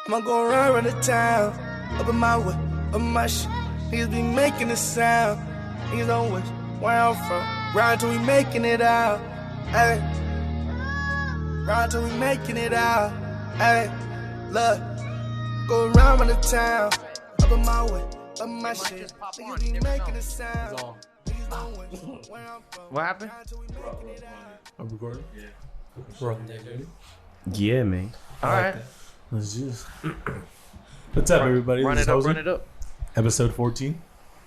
I'ma go around the town, up in my way, up my shit. Niggas be making a sound. Niggas don't wish where I'm from. Ride till we making it out. Hey. Ride till we making it out. Hey. Look. Go around the town, up in my way, up my shit. Niggas be making a sound. Niggas don't wish where I'm from. What happened? I'm recording? Yeah. Bro. Yeah, man. All right. Let's just. What's up, everybody? Run This it is up, Jose. run it up. Episode 14.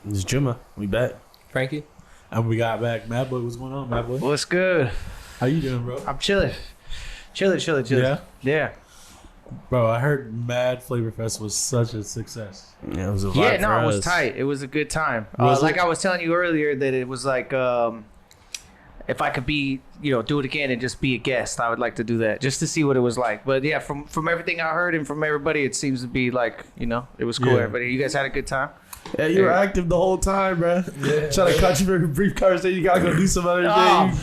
This is Juma. We back. Frankie? And we got back MadBoy. What's going on, MadBoy? What's good? How you doing, bro? I'm chilling. Chilling. Yeah? Yeah. Bro, I heard Madflavorfest was such a success. Yeah, it was a vibe Yeah, no, for it was us. tight. It was a good time. Was like it? I was telling you earlier that it was like, if I could be, do it again and just be a guest, I would like to do that just to see what it was like. But yeah, from everything I heard and from everybody, it seems to be like, it was cool. Yeah. Everybody, you guys had a good time? Yeah, you were active the whole time, bro. Yeah. Trying to cut you for a brief conversation. You gotta go do some other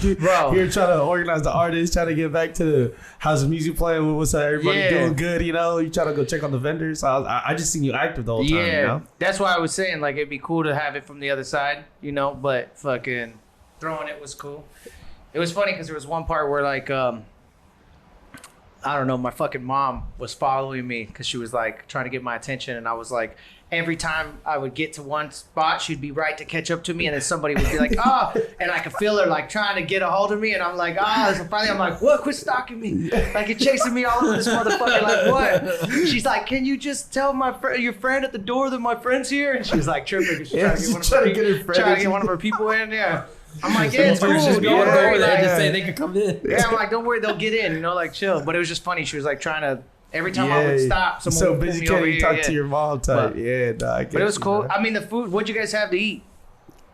thing. bro. You're trying to organize the artists, trying to get back to the how's the music playing, what's everybody Yeah. doing good, you trying to go check on the vendors. I just seen you active the whole time, Yeah, that's why I was saying like it'd be cool to have it from the other side, but fucking throwing it was cool. It was funny because there was one part where like I don't know, my fucking mom was following me because she was like trying to get my attention, and I was like, every time I would get to one spot, she'd be right to catch up to me, and then somebody would be like, and I could feel her like trying to get a hold of me, and I'm like, so finally I'm like, what? Quit stalking me. Like you're chasing me all over this motherfucker. Like what? She's like, can you just tell your friend at the door that my friend's here? And she's like tripping because she's trying to get one of her people in. Yeah. I'm like, yeah, it's cool. Just go over there and just say they can come in. Yeah, I'm like, don't worry, they'll get in, like chill. But it was just funny. She was like trying to, every time I would stop, someone so would pull busy me can't over even here. talk to your mom type. I get But it was you, cool. bro. I mean, the food, what'd you guys have to eat?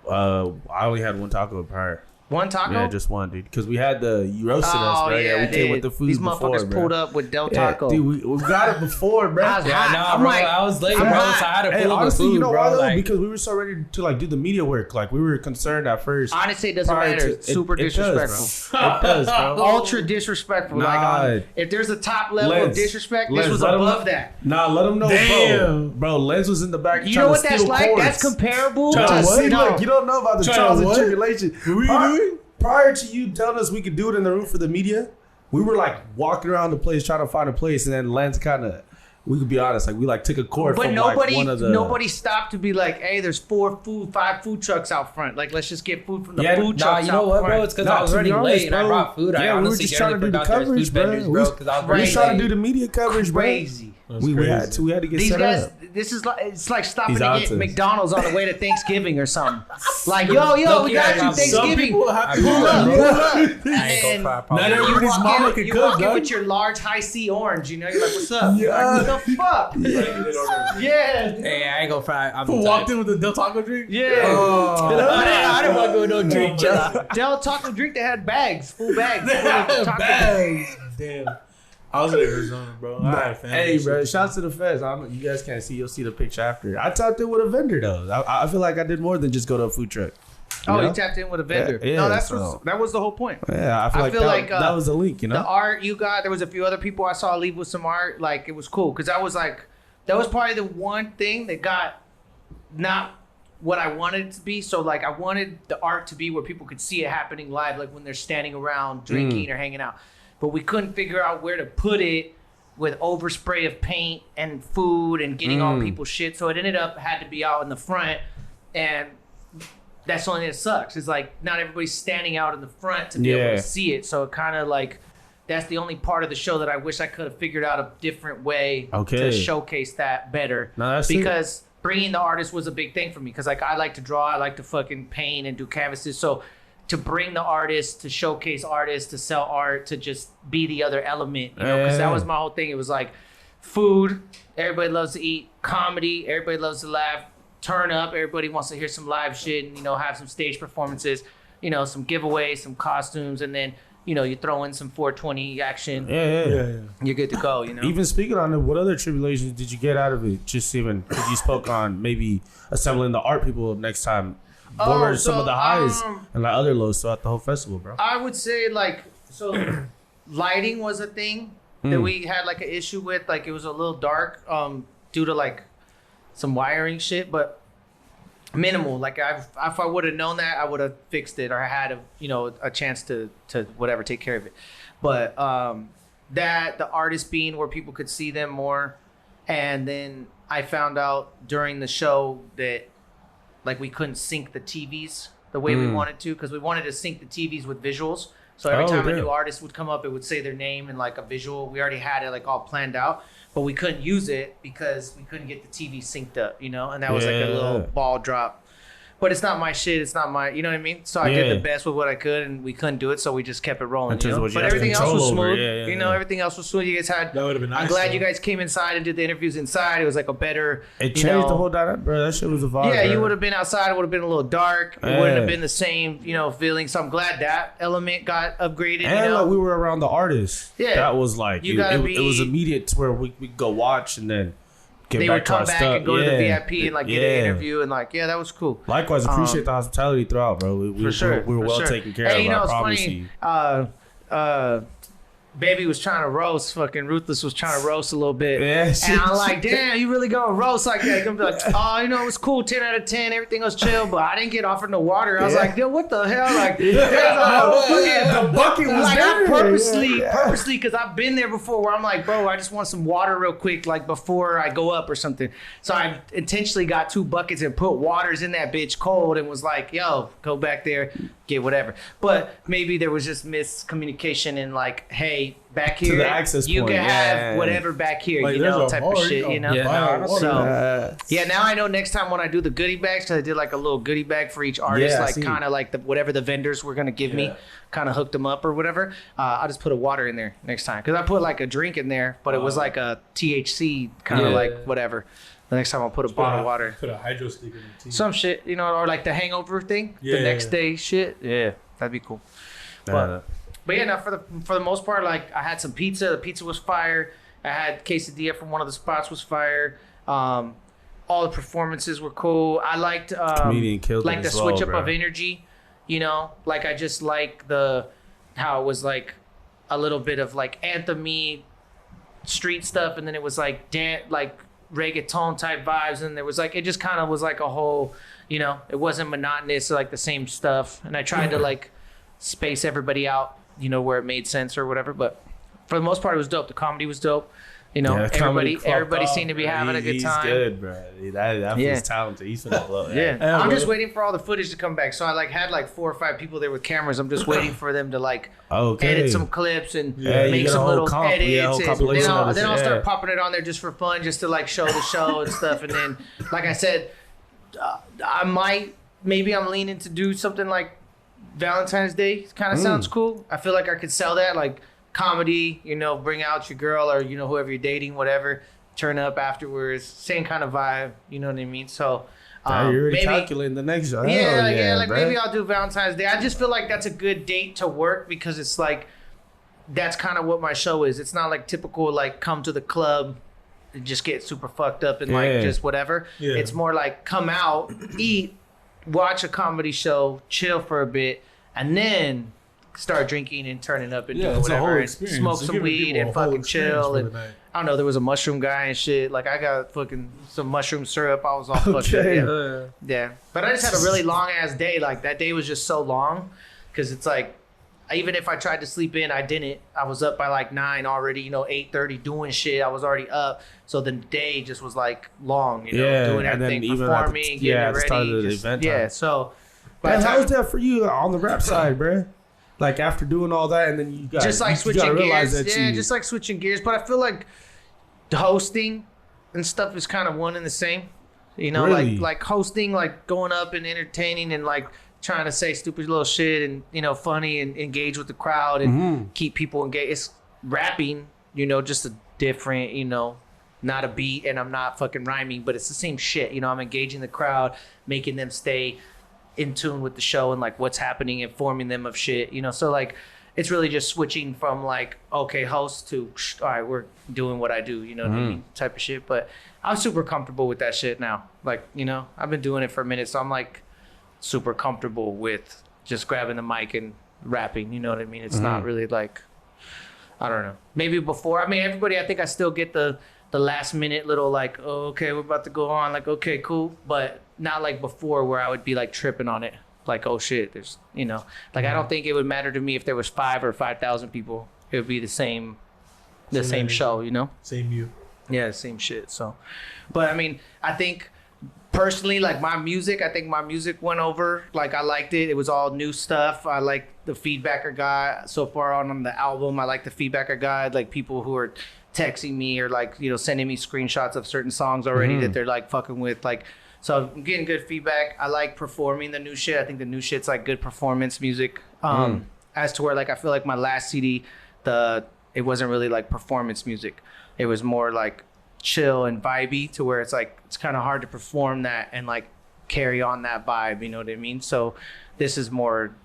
I only had one taco prior. One taco? Yeah, just one, dude. Because we had you roasted us, Oh, bro. yeah, we came with the food These before, motherfuckers bro. pulled up with Del Yeah, Taco. dude, we got it before, bro. I was Yeah, hot. nah, I'm bro. like, I was late, I'm bro. So I hot. had to Hey, pull up the honestly, food, you know bro. why though? Like, Because we were so ready to like do the media work. Like we were concerned at first. Honestly, it doesn't Prior matter. to- It's super it does, disrespectful. bro. It does, bro. Ultra disrespectful. Nah. If there's a top level of Lens. disrespect, this Lens, was let 'em above know. that. Nah, let them know, Damn. bro. Lens was in the back. You trying know to what that's steal like? cords. That's comparable to Trying to see, no. look, you don't know about the Trying trials to and what? tribulations. What were you doing? Prior to you telling us we could do it in the room for the media, we were like walking around the place trying to find a place, and then Lens kind of, we could be honest, like we like took a cord But from nobody, like one of the. nobody stopped to be like, "Hey, there's 5 food trucks out front. Like, let's just get food from the Yeah, food nah, trucks you know out what, front." bro? It's because Nah, I was to be running honest, late and I bro. brought food. Yeah, I we were honestly just trying to barely do the forgot there's coverage, food bro. vendors, We bro. was- Because I was We running was trying to late. do the media coverage, bro. Crazy. That's We crazy. had to get These set guys, up. this is like it's like stopping He's to on get to us. McDonald's on the way to Thanksgiving or something. Like, yo, we Low-key, got I you got some Some Thanksgiving. people have to I pull pull up. up. Pull up. I ain't And gonna fry Not you everybody's walk mama in, can you cook, walk in dog. with your large high C orange, you're like, what's up? Yeah. Like, what the fuck? Yeah. Hey, I ain't gonna fry. I'm Who the walked type. in with the Del Taco drink? Yeah. I didn't want to go with no drink, chill. Del Taco drink, they had bags, full bags. full of taco Bags. Damn. I was in Arizona, bro. I had family. Hey, bro, shouts to the feds. You guys can't see. You'll see the picture after. I tapped in with a vendor, though. I feel like I did more than just go to a food truck. Oh, know? you tapped in with a vendor. Yeah, No, so- that was the whole point. Yeah, I feel I like, feel that, like, that was the link, you know? The art you got, there was a few other people I saw leave with some art. Like, it was cool. Because that was probably the one thing that got not what I wanted it to be. So, like, I wanted the art to be where people could see it happening live, like when they're standing around drinking or hanging out. But we couldn't figure out where to put it with overspray of paint and food and getting all people's shit. So it ended up had to be out in the front. And that's the only thing that sucks. It's like not everybody's standing out in the front to be able to see it. So it kind of like that's the only part of the show that I wish I could have figured out a different way to showcase that better. No, that's because bringing the artist was a big thing for me. Because like I like to draw, I like to fucking paint and do canvases. So to bring the artist, to showcase artists, to sell art, to just be the other element, because that was my whole thing. It was like food, everybody loves to eat, comedy, everybody loves to laugh, turn up, everybody wants to hear some live shit and, have some stage performances, some giveaways, some costumes, and then, you throw in some 420 action. Yeah. You're good to go, Even speaking on it, what other tribulations did you get out of it? Just even, because you spoke on maybe assembling the art people next time. What were some of the highs and like other lows throughout the whole festival, bro? I would say lighting was a thing. that we had like an issue with. Like it was a little dark due to like some wiring shit, but minimal. Like if I would have known that, I would have fixed it or had a chance to whatever take care of it. But that the artist being where people could see them more, and then I found out during the show that like we couldn't sync the TVs the way we wanted to, because we wanted to sync the TVs with visuals. So every time a new artist would come up, it would say their name and like a visual. We already had it like all planned out, but we couldn't use it because we couldn't get the TV synced up, and that was like a little ball drop. But it's not my shit. It's not my, you know what I mean? So I did the best with what I could, and we couldn't do it, so we just kept it rolling. But everything else was smooth. Everything else was smooth. You guys had. That would have been nice. I'm glad you guys came inside and did the interviews inside. It was like a better. It changed the whole dynamic, bro. That shit was a vibe. Yeah, bro. you would have been outside. It would have been a little dark. It wouldn't have been the same, feeling. So I'm glad that element got upgraded. And like we were around the artists. Yeah, that was like it was immediate to where we could go watch and then. They would come back and go to the VIP and like get an interview and like that was cool. Likewise, appreciate the hospitality throughout, bro. We were well taken care of. Hey, I it's promise funny. you. Baby was trying to roast. Fucking Ruthless was trying to roast a little bit. Yeah, and I'm like, damn, you really gonna roast like that? Gonna be like, oh, it was cool, 10 out of 10, everything was chill, but I didn't get offered no water. I was like, yo, what the hell? Like, the bucket was like, there. Purposely, because I've been there before where I'm like, bro, I just want some water real quick, like before I go up or something. So I intentionally got 2 buckets and put waters in that bitch cold and was like, yo, go back there, get whatever. But maybe there was just miscommunication and like, hey, back here, you can have whatever back here, like, type of shit, Yeah, so now I know next time when I do the goodie bags, because I did like a little goodie bag for each artist, like kind of like whatever the vendors were gonna give me, kind of hooked them up or whatever. I'll just put a water in there next time, because I put like a drink in there, but it was like a THC kind of like whatever. The next time I'll put a bottle of water, put a hydro stick in the tea, some shit, or like the hangover thing, the next day shit. Yeah, that'd be cool. But yeah, now for the most part, like I had some pizza. The pizza was fire. I had quesadilla from one of the spots was fire. All the performances were cool. I liked comedian killed like the switch up bro. of energy. Like I just like how it was like a little bit of like anthem-y street stuff, and then it was like like reggaeton type vibes, and there was like it just kind of was like a whole, it wasn't monotonous like the same stuff. And I tried to like space everybody out, where it made sense or whatever, but for the most part it was dope. The comedy was dope. Everybody seemed to be having a good time. He's good, bro. That was talented. He's finna blow. I'm just waiting for all the footage to come back. So I like had like 4 or 5 people there with cameras. I'm just waiting for them to like edit some clips and make some little edits. And then I'll start popping it on there just for fun, just to like show the show and stuff. And then, like I said, maybe I'm leaning to do something like Valentine's Day. Kind of sounds cool. I feel like I could sell that, like comedy, bring out your girl or whoever you're dating, whatever, turn up afterwards, same kind of vibe, you know what I mean? So you're already calculating the next show. Maybe I'll do Valentine's Day. I just feel like that's a good date to work, because it's like that's kind of what my show is. It's not like typical like come to the club and just get super fucked up and like just whatever. It's more like come out, eat, watch a comedy show, chill for a bit, and then start drinking and turning up and doing whatever, and smoke some weed and fucking chill. And I don't know, there was a mushroom guy and shit. Like I got fucking some mushroom syrup. I was all fucked up. Yeah. But I just had a really long ass day. Like that day was just so long, because it's like, even if I tried to sleep in, I didn't. I was up by like 9 already, 8:30 doing shit. I was alady up. So the day just was like long, doing everything, performing, getting ready. So. But how was that for you on the rap side, bro? Like after doing all that, and then you got just like switching gears. Just like switching gears. But I feel like hosting and stuff is kind of one and the same. Really? like hosting, like going up and entertaining and like trying to say stupid little shit and funny and engage with the crowd and keep people engaged. It's rapping, just a different, not a beat, and I'm not fucking rhyming, but it's the same shit. I'm engaging the crowd, making them stay in tune with the show and like what's happening, informing them of shit, so like it's really just switching from like host to all right, we're doing what I do, what I mean, type of shit. But I'm super comfortable with that shit now. Like I've been doing it for a minute, so I'm like super comfortable with just grabbing the mic and rapping, you know what I mean? It's not really like I don't know. Maybe before. I mean, everybody. I think I still get the last minute little like, oh, okay, we're about to go on. Like, okay, cool. But not like before where I would be like tripping on it. Like, oh shit, there's, you know, like I don't think it would matter to me if there was 5 or 5,000 people. It would be the same show, you know. Same you. Yeah, same shit. So, but I mean, I think personally, like my music, I think my music went over. Like I liked it. It was all new stuff. I like the feedback I got so far on the album. I like the feedback I got. Like people who are texting me or like, you know, sending me screenshots of certain songs already that they're like fucking with. Like, so I'm getting good feedback. I like performing the new shit. I think the new shit's like good performance music. As to where like I feel like my last CD, it wasn't really like performance music. It was more like chill and vibey to where it's like it's kind of hard to perform that and like carry on that vibe, you know what I mean? So this is more,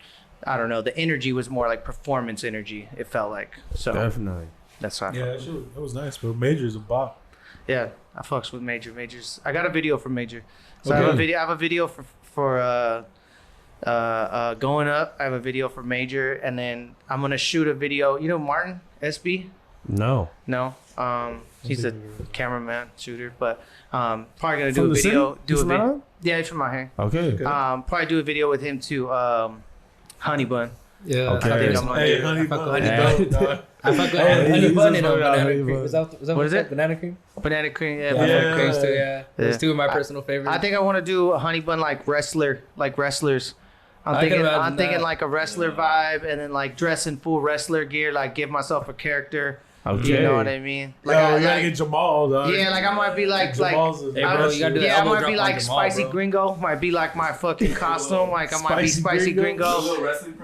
I don't know, the energy was more like performance energy, it felt like. So Definitely. that's how I Yeah, felt. that was nice, bro. Major's a bop. Yeah, I fucks with Major's. I got a video for Major. So Okay. I have a video for going up. I have a video for Major, and then I'm gonna shoot a video. You know Martin SB? No. No. He's a cameraman, shooter, but probably gonna do From a the video. city? Do He's a video. from Yeah, he's from out here. Okay. Probably do a video with him too. Honey Bun. Yeah. Okay. I think I'm gonna Hey, do. honey fuck bun. with honey bun. I fuck with Hey, honey he's bun a and fucking banana honey cream. bun. Was that What is that? it? Banana cream? Banana cream. Yeah. Yeah, banana creams too. Yeah, those Yeah. two are my personal favorites. I think I want to do a Honey Bun like wrestlers. I'm I can thinking imagine that. like a wrestler vibe, and then like dress in full wrestler gear, like give myself a character. Okay. You know what I mean? Yo, I we gotta get Jamal, dog. yeah, like I might be like Jamal's a- Hey, bro, you gotta do the yeah, I elbow might drop be on like Jamal, Spicy bro. Gringo. Might be like my fucking costume. Like I might be Spicy Gringo.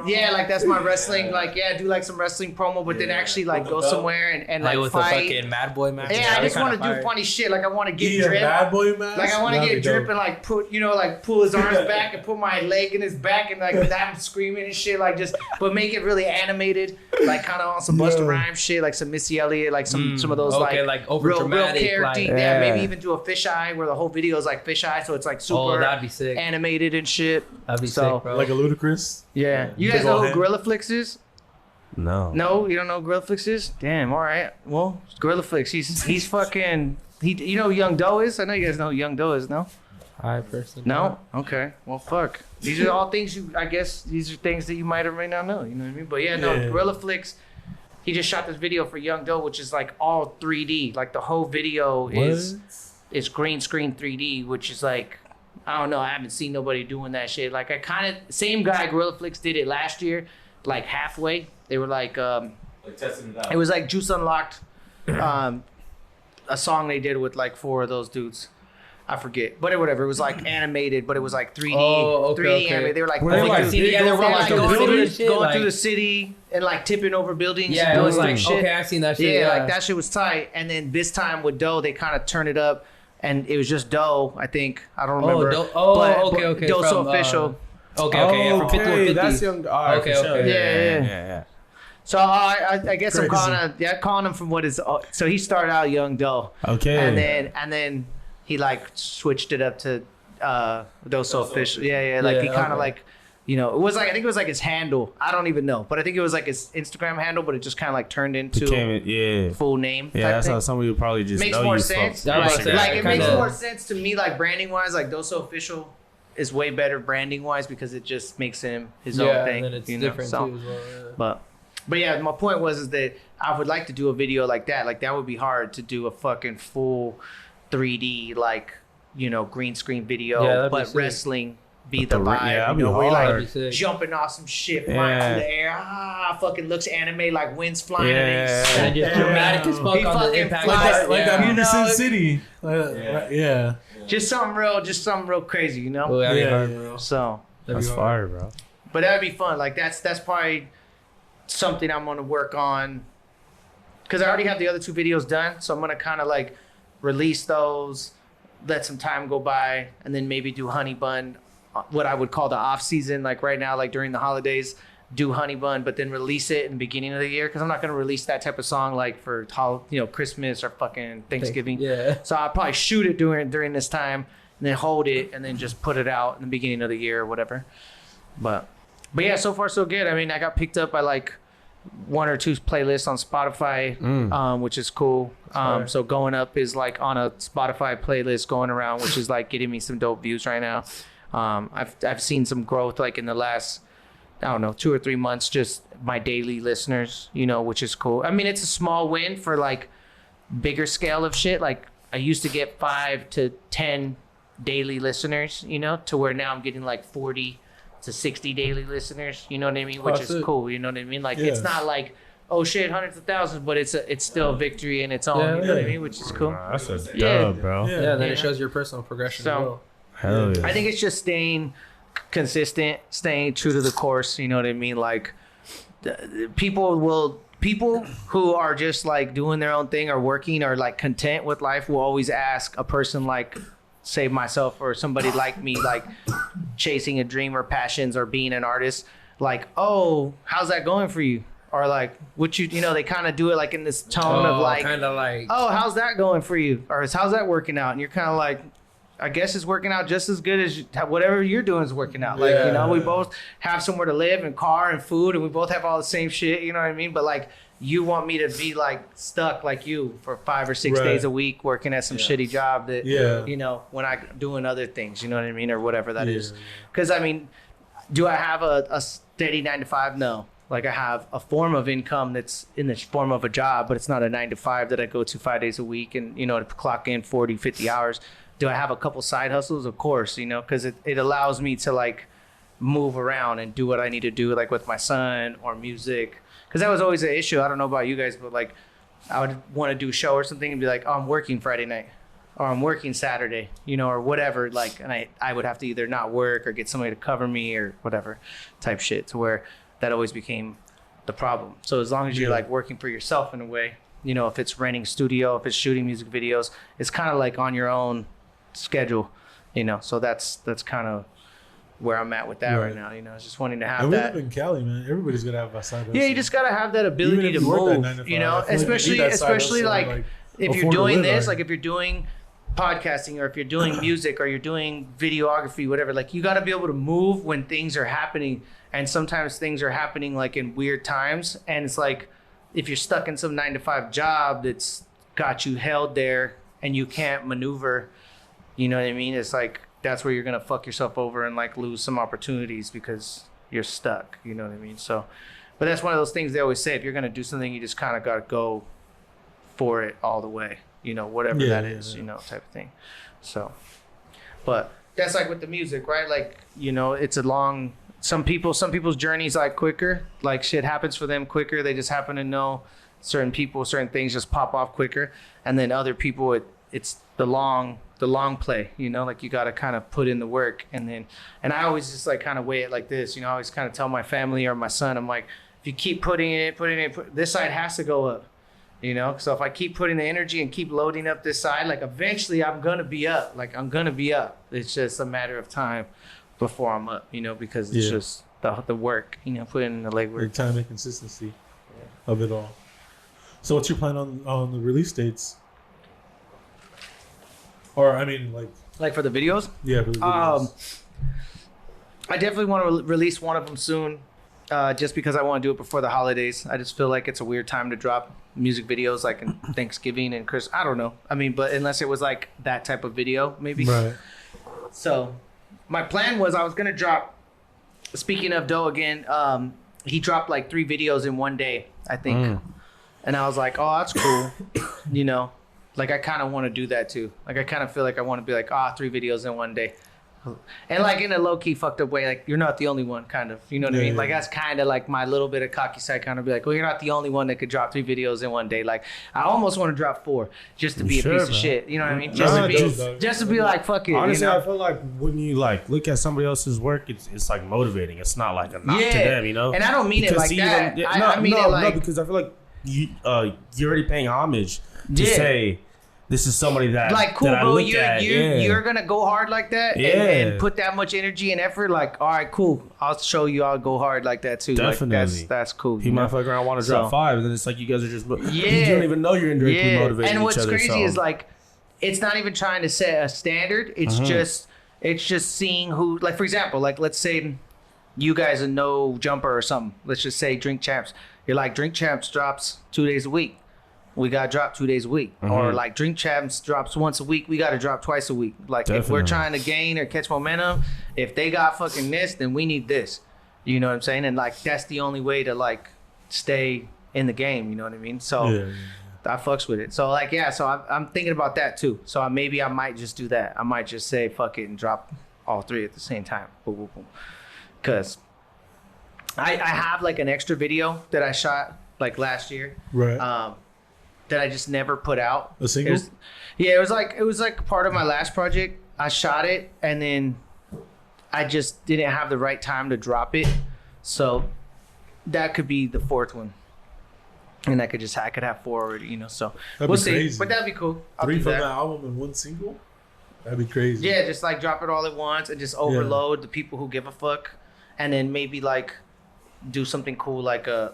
Yeah, like that's my wrestling. Like do like some wrestling promo, but then actually like go somewhere and Like like with the fight. fucking MadBoy match. Yeah, I just want to do funny shit. Like I want to get Yeah, drip. bad boy mask. Like I want to That'd get be drip dope. and like put, you know, like pull his arms back and put my leg in his back and like that I'm screaming and shit. Like just, but make it really animated, like kind of on some Busta Yeah. Rhymes shit, like some Missy Elliott, like some of those okay, like over real dramatic, character. like- yeah, Yeah. maybe even do a fisheye where the whole video is like fisheye, so it's like super Oh, that'd be sick. animated and shit. That'd be So, sick, bro. Like a ludicrous. Yeah, you Big guys know ol' who head. Gorilla Flicks is? No. No, you don't know who Gorilla Flicks is? Damn, all right. Well, Gorilla Flicks, he's fucking. You know who Young Doe is? I know you guys know who Young Doe is. No. I personally No? Okay. Well, fuck. These are all things I guess these are things that you might or may not know. You know what I mean? But yeah, no, Yeah. Gorilla Flicks, he just shot this video for Young Doe, which is like all 3D. Like the whole video is green screen 3D, which is like, I don't know. I haven't seen nobody doing that shit. Like I kind of, same guy, Gorilla Flicks did it last year, like halfway. They were like testing it out. it was like Juice Unlocked, a song they did with like 4 of those dudes. I forget, but whatever. It was like animated, but it was like 3D. Oh, okay, 3D okay. animated. They were like, Were they going like through- big yeah, they were they're like like going, buildings through, and shit, going like- through the city and like tipping over buildings Yeah, and it doing was some like, shit. okay, I've seen that shit. Yeah, Yeah, like that shit was tight. And then this time with Doe, they kind of turned it up, and it was just Doe. I think I don't remember. okay, okay. Doe so from, official. Okay, yeah, from 5150. That's young. All right, Okay, for sure. okay. Yeah. So I guess I'm Crazy. calling him from what is. So he started out Young Doe. Okay. And then he like switched it up to Doe so official. Yeah. Like Yeah, he kind of okay. like, you know, it was like I think it was like his handle. I don't even know, but I think it was like his Instagram handle, but it just kind of like turned into Yeah. full name. Yeah, type that's thing. how some of you probably just Makes know more you sense. from Yeah, I was Like, about to say, it makes kinda- more sense to me, like branding wise. Like Doe so official is way better branding wise because it just makes him his own thing. and then it's you know? different So, too as well. but yeah, my point was is that I would like to do a video like that. Like that would be hard to do a fucking full 3D like, you know, green screen video, Yeah, that'd be but sick. wrestling be But the the vibe. yeah, you that'd know, be where you're hard. like That'd be sick. jumping off some shit, flying Yeah. through the air. Fucking looks anime like winds flying. Yeah. And And just dramatic as fuck He on the fucking impact. flies Like that You movie know, Sin City. Yeah. just something real crazy, you know. Oh, that'd be Yeah, hard, yeah. bro. So, That'd be That's hard. fire, bro. but that'd be fun. Like that's probably something I'm gonna work on because I already have the other 2 videos done. So I'm gonna kind of like release those, let some time go by, and then maybe do Honey Bun, what I would call the off season. Like right now, like during the holidays, do Honey Bun, but then release it in the beginning of the year because I'm not gonna release that type of song like for Christmas or fucking Thanksgiving. Yeah. So I'll probably shoot it during this time and then hold it and then just put it out in the beginning of the year or whatever. But yeah, so far so good. I mean, I got picked up by like one or two playlists on Spotify, which is cool. So Going Up is like on a Spotify playlist going around, which is like getting me some dope views right now. I've seen some growth like in the last, I don't know, 2 or 3 months, just my daily listeners, you know, which is cool. I mean, it's a small win for like bigger scale of shit. Like I used to get 5 to 10 daily listeners, you know, to where now I'm getting like 40 to 60 daily listeners, you know what I mean? Which is cool, you know what I mean? Like it's not like, oh shit, hundreds of thousands, but it's still a victory in its own, you know what I mean? Which is cool. That's a dub, bro. Yeah, then it shows your personal progression as well. Hell yeah. I think it's just staying consistent, staying true to the course, you know what I mean? Like people who are just like doing their own thing or working or like content with life will always ask a person like, say myself or somebody like me, like chasing a dream or passions or being an artist, like, oh, how's that going for you? Or like, what you know, they kind of do it like in this tone of like, kind of like, oh, how's that going for you? Or how's that working out? And you're kind of like, I guess it's working out just as good as whatever you're doing is working out. Like, you know, we both have somewhere to live and car and food, and we both have all the same shit, you know what I mean? But like, you want me to be like stuck like you for 5 or 6 days a week working at some shitty job that, you know, when I'm doing other things, you know what I mean? Or whatever that is. Because I mean, do I have a steady 9 to 5? No. Like I have a form of income that's in the form of a job, but it's not a 9 to 5 that I go to 5 days a week and, you know, to clock in 40, 50 hours. Do I have a couple side hustles? Of course, you know, because it allows me to like move around and do what I need to do, like with my son or music. Because that was always an issue. I don't know about you guys, but like I would want to do a show or something and be like, oh, I'm working Friday night or I'm working Saturday, you know, or whatever. Like, and I would have to either not work or get somebody to cover me or whatever type shit, to where that always became the problem. So as long as you're like working for yourself in a way, you know, if it's renting studio, if it's shooting music videos, it's kind of like on your own schedule, you know. So that's kind of where I'm at with that right now, you know. It's just wanting to have and that. we live in Cali, man. Everybody's gonna have a side hustle. Yeah, you just gotta have that ability to move, you know. Especially like if you're doing this, like if you're doing podcasting or if you're doing music or you're doing videography, whatever, like you gotta be able to move when things are happening. And sometimes things are happening like in weird times, and it's like if you're stuck in some 9 to 5 job that's got you held there and you can't maneuver, you know what I mean? It's like that's where you're gonna fuck yourself over and like lose some opportunities because you're stuck, you know what I mean? So, but that's one of those things they always say, if you're gonna do something, you just kind of gotta go for it all the way, you know, whatever that is, you know, type of thing. So, but that's like with the music, right? Like, you know, it's a long, some people's journey's like quicker, like shit happens for them quicker. They just happen to know certain people, certain things just pop off quicker. And then other people, it's the long play, you know, like you got to kind of put in the work. And I always just like kind of weigh it like this, you know, I always kind of tell my family or my son, I'm like, if you keep putting it, this side has to go up, you know? So if I keep putting the energy and keep loading up this side, like eventually I'm going to be up. It's just a matter of time before I'm up, you know, because it's just the work, you know, putting in the legwork. The time and consistency of it all. So what's your plan on the release dates? Or I mean, like for the videos? Yeah, for the videos. I definitely want to release one of them soon, just because I want to do it before the holidays. I just feel like it's a weird time to drop music videos, like in Thanksgiving and Christmas. I don't know. I mean, but unless it was like that type of video, maybe. Right. So my plan was I was gonna drop. Speaking of Doe again, he dropped like 3 videos in one day, I think, and I was like, oh, that's cool, you know. Like, I kind of want to do that, too. Like, I kind of feel like I want to be like, 3 videos in one day. And, like, in a low-key fucked up way, like, you're not the only one, kind of. You know what I mean? Like, that's kind of, like, my little bit of cocky side kind of be like, well, you're not the only one that could drop 3 videos in one day. Like, I almost want to drop 4 just to be a piece of shit. You know what I mean? Just to be like, fuck it. Honestly, you know? I feel like when you, like, look at somebody else's work, it's like, motivating. It's not, like, a knock to them, you know? And I don't mean it like that. I mean it like... No, because I feel like you're already paying homage to say... This is somebody that like cool, that bro. You're gonna go hard like that, and put that much energy and effort. Like, all right, cool. I'll show you. I'll go hard like that too. Definitely, like, that's cool. He might fuck around, want to drop 5, and then it's like you guys are just you don't even know you're indirectly motivating each other. And what's crazy is like, it's not even trying to set a standard. It's just seeing who. Like for example, like let's say you guys are no jumper or something. Let's just say Drink Champs. You're like Drink Champs drops 2 days a week. We got to drop 2 days a week. Or like Drink Champs drops once a week. We got to drop twice a week. Like if we're trying to gain or catch momentum, if they got fucking this, then we need this. You know what I'm saying? And like that's the only way to like stay in the game. You know what I mean? So I fucks with it. So like, yeah, so I'm thinking about that too. So maybe I might just do that. I might just say fuck it and drop all 3 at the same time. Because I have like an extra video that I shot like last year. Right. That I just never put out. A single? It was like part of my last project. I shot it and then I just didn't have the right time to drop it. So that could be the 4th one. And I could have 4 already, you know. So That'd we'll be see. crazy. But that'd be cool. I'll 3 do from that. the album and 1 single? That'd be crazy. Yeah, just like drop it all at once and just overload the people who give a fuck. And then maybe like do something cool like a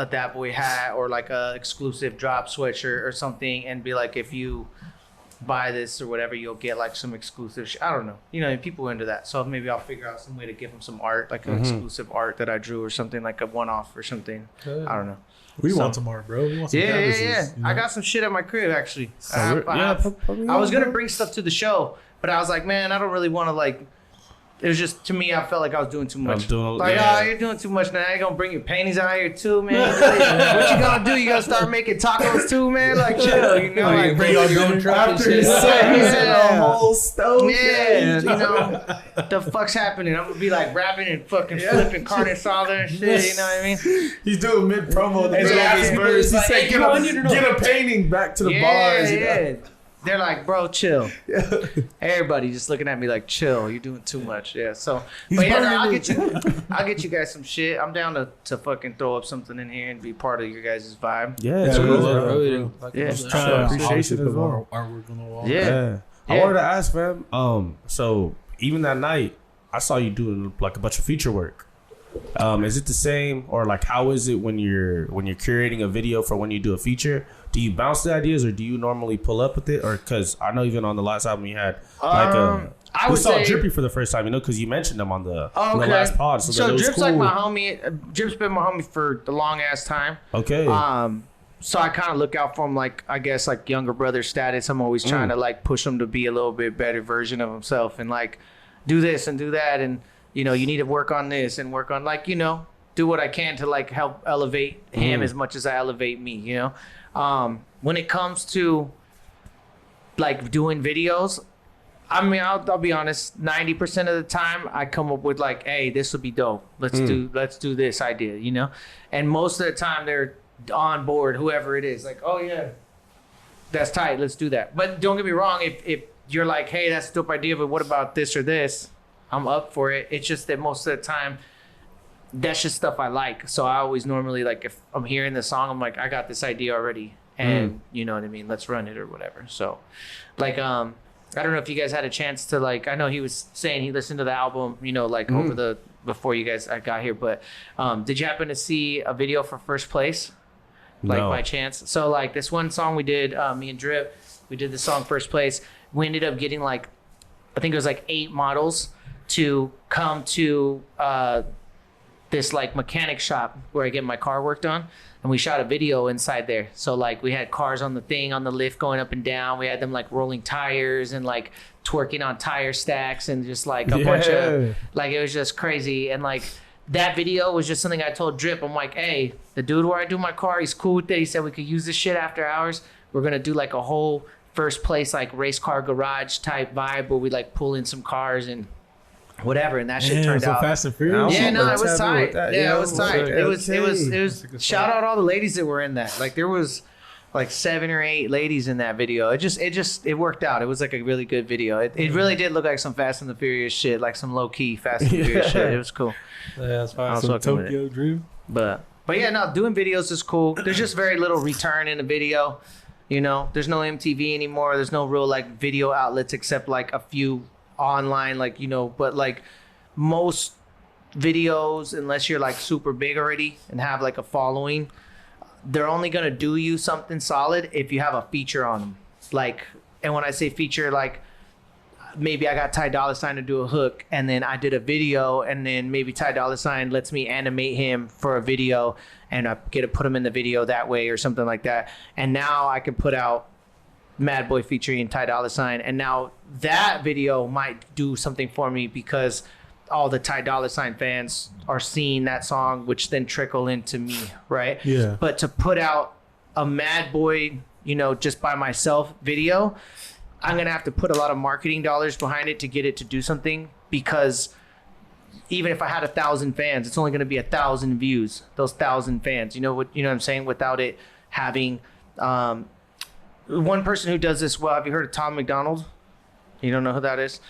Dat Boy hat or like a exclusive drop sweatshirt or something, and be like, if you buy this or whatever, you'll get like some exclusive I don't know, you know, people are into that. So maybe I'll figure out some way to give them some art, like an exclusive art that I drew or something, like a one-off or something. I don't know. We want some art, bro. We want some canvases, you know? I got some shit at my crib actually. I I was gonna bring stuff to the show, but I was like, man, I don't really want to like. It was just, to me, I felt like I was doing too much. You're doing too much now. You gonna bring your panties out here too, man? What you gonna do? You gonna start making tacos too, man? Like, chill, you know? Like, bring your own truck and shit. Yeah. a whole stove. Yeah, you know, the fuck's happening? I'm gonna be like rapping and fucking flipping carne asada and shit. You know what I mean? He's doing mid promo. He's He like, said, hey, get a painting back to the bars. You know? Yeah. They're like, bro, chill. Everybody just looking at me like, chill. You're doing too much. Yeah. So, but yeah, no, I'll get you guys some shit. I'm down to fucking throw up something in here and be part of your guys' vibe. Yeah, it's cool, bro. Yeah. Appreciation as well. Artwork on the wall. Yeah. I wanted to ask, fam. So even that night, I saw you doing like a bunch of feature work. Is it the same, or like how is it when you're curating a video for when you do a feature? Do you bounce the ideas, or do you normally pull up with it? Or because I know even on the last album you had like I we would saw say, Drippy for the first time, you know, because you mentioned him on the last pod. So Drip's cool. like my homie. Drip's been my homie for the long ass time. Okay. So I kind of look out for him, like, I guess, like younger brother status. I'm always trying to like push him to be a little bit better version of himself and like do this and do that, and you know, you need to work on this and work on, like, you know, do what I can to like help elevate him as much as I elevate me, you know. When it comes to like doing videos, I mean, I'll be honest, 90% of the time I come up with like, hey, this would be dope. Let's do this idea, you know? And most of the time they're on board, whoever it is, like, oh yeah, that's tight, let's do that. But don't get me wrong, if you're like, hey, that's a dope idea, but what about this or this? I'm up for it. It's just that most of the time that's just stuff I like. So I always normally, like, if I'm hearing the song, I'm like, I got this idea already. And you know what I mean? Let's run it or whatever. So like, I don't know if you guys had a chance to, like, I know he was saying he listened to the album, you know, like before you guys got here, but did you happen to see a video for First Place? Like, no. By chance? So like this one song we did, me and Drip, we did the song First Place. We ended up getting like, I think it was like 8 models to come to this like mechanic shop where I get my car worked on, and we shot a video inside there. So like we had cars on the thing, on the lift, going up and down. We had them like rolling tires and like twerking on tire stacks and just like a bunch of, like, it was just crazy. And like that video was just something I told Drip. I'm like, hey, the dude where I do my car, he's cool with it. He said we could use this shit after hours. We're gonna do like a whole First Place like race car garage type vibe where we like pull in some cars and whatever, and that shit turned out Fast and Furious. Yeah, no, it was tight. Yeah, it was tight. Okay. It was. Shout out all the ladies that were in that. Like there was like 7 or 8 ladies in that video. It worked out. It was like a really good video. It really did look like some Fast and the Furious shit, like some low key Fast and the Furious shit. It was cool. Yeah, that's fine. I was Some fucking with it. Tokyo Drift. But yeah, no, doing videos is cool. There's just very little return in a video. You know, there's no MTV anymore. There's no real like video outlets except like a few online, like, you know, but like most videos, unless you're like super big already and have like a following, they're only gonna do you something solid if you have a feature on them. Like, and when I say feature, like maybe I got Ty Dolla $ign to do a hook, and then I did a video, and then maybe Ty Dolla $ign lets me animate him for a video, and I get to put him in the video that way or something like that. And now I can put out MadBoy featuring Ty Dolla $ign, and now that video might do something for me because all the Ty Dolla $ign fans are seeing that song, which then trickle into me, right? Yeah. But to put out a MadBoy, you know, just by myself video, I'm going to have to put a lot of marketing dollars behind it to get it to do something, because even if I had 1,000 fans, it's only going to be 1,000 views, those 1,000 fans, you know what I'm saying? Without it having, one person who does this well, have you heard of Tom McDonald? You don't know who that is?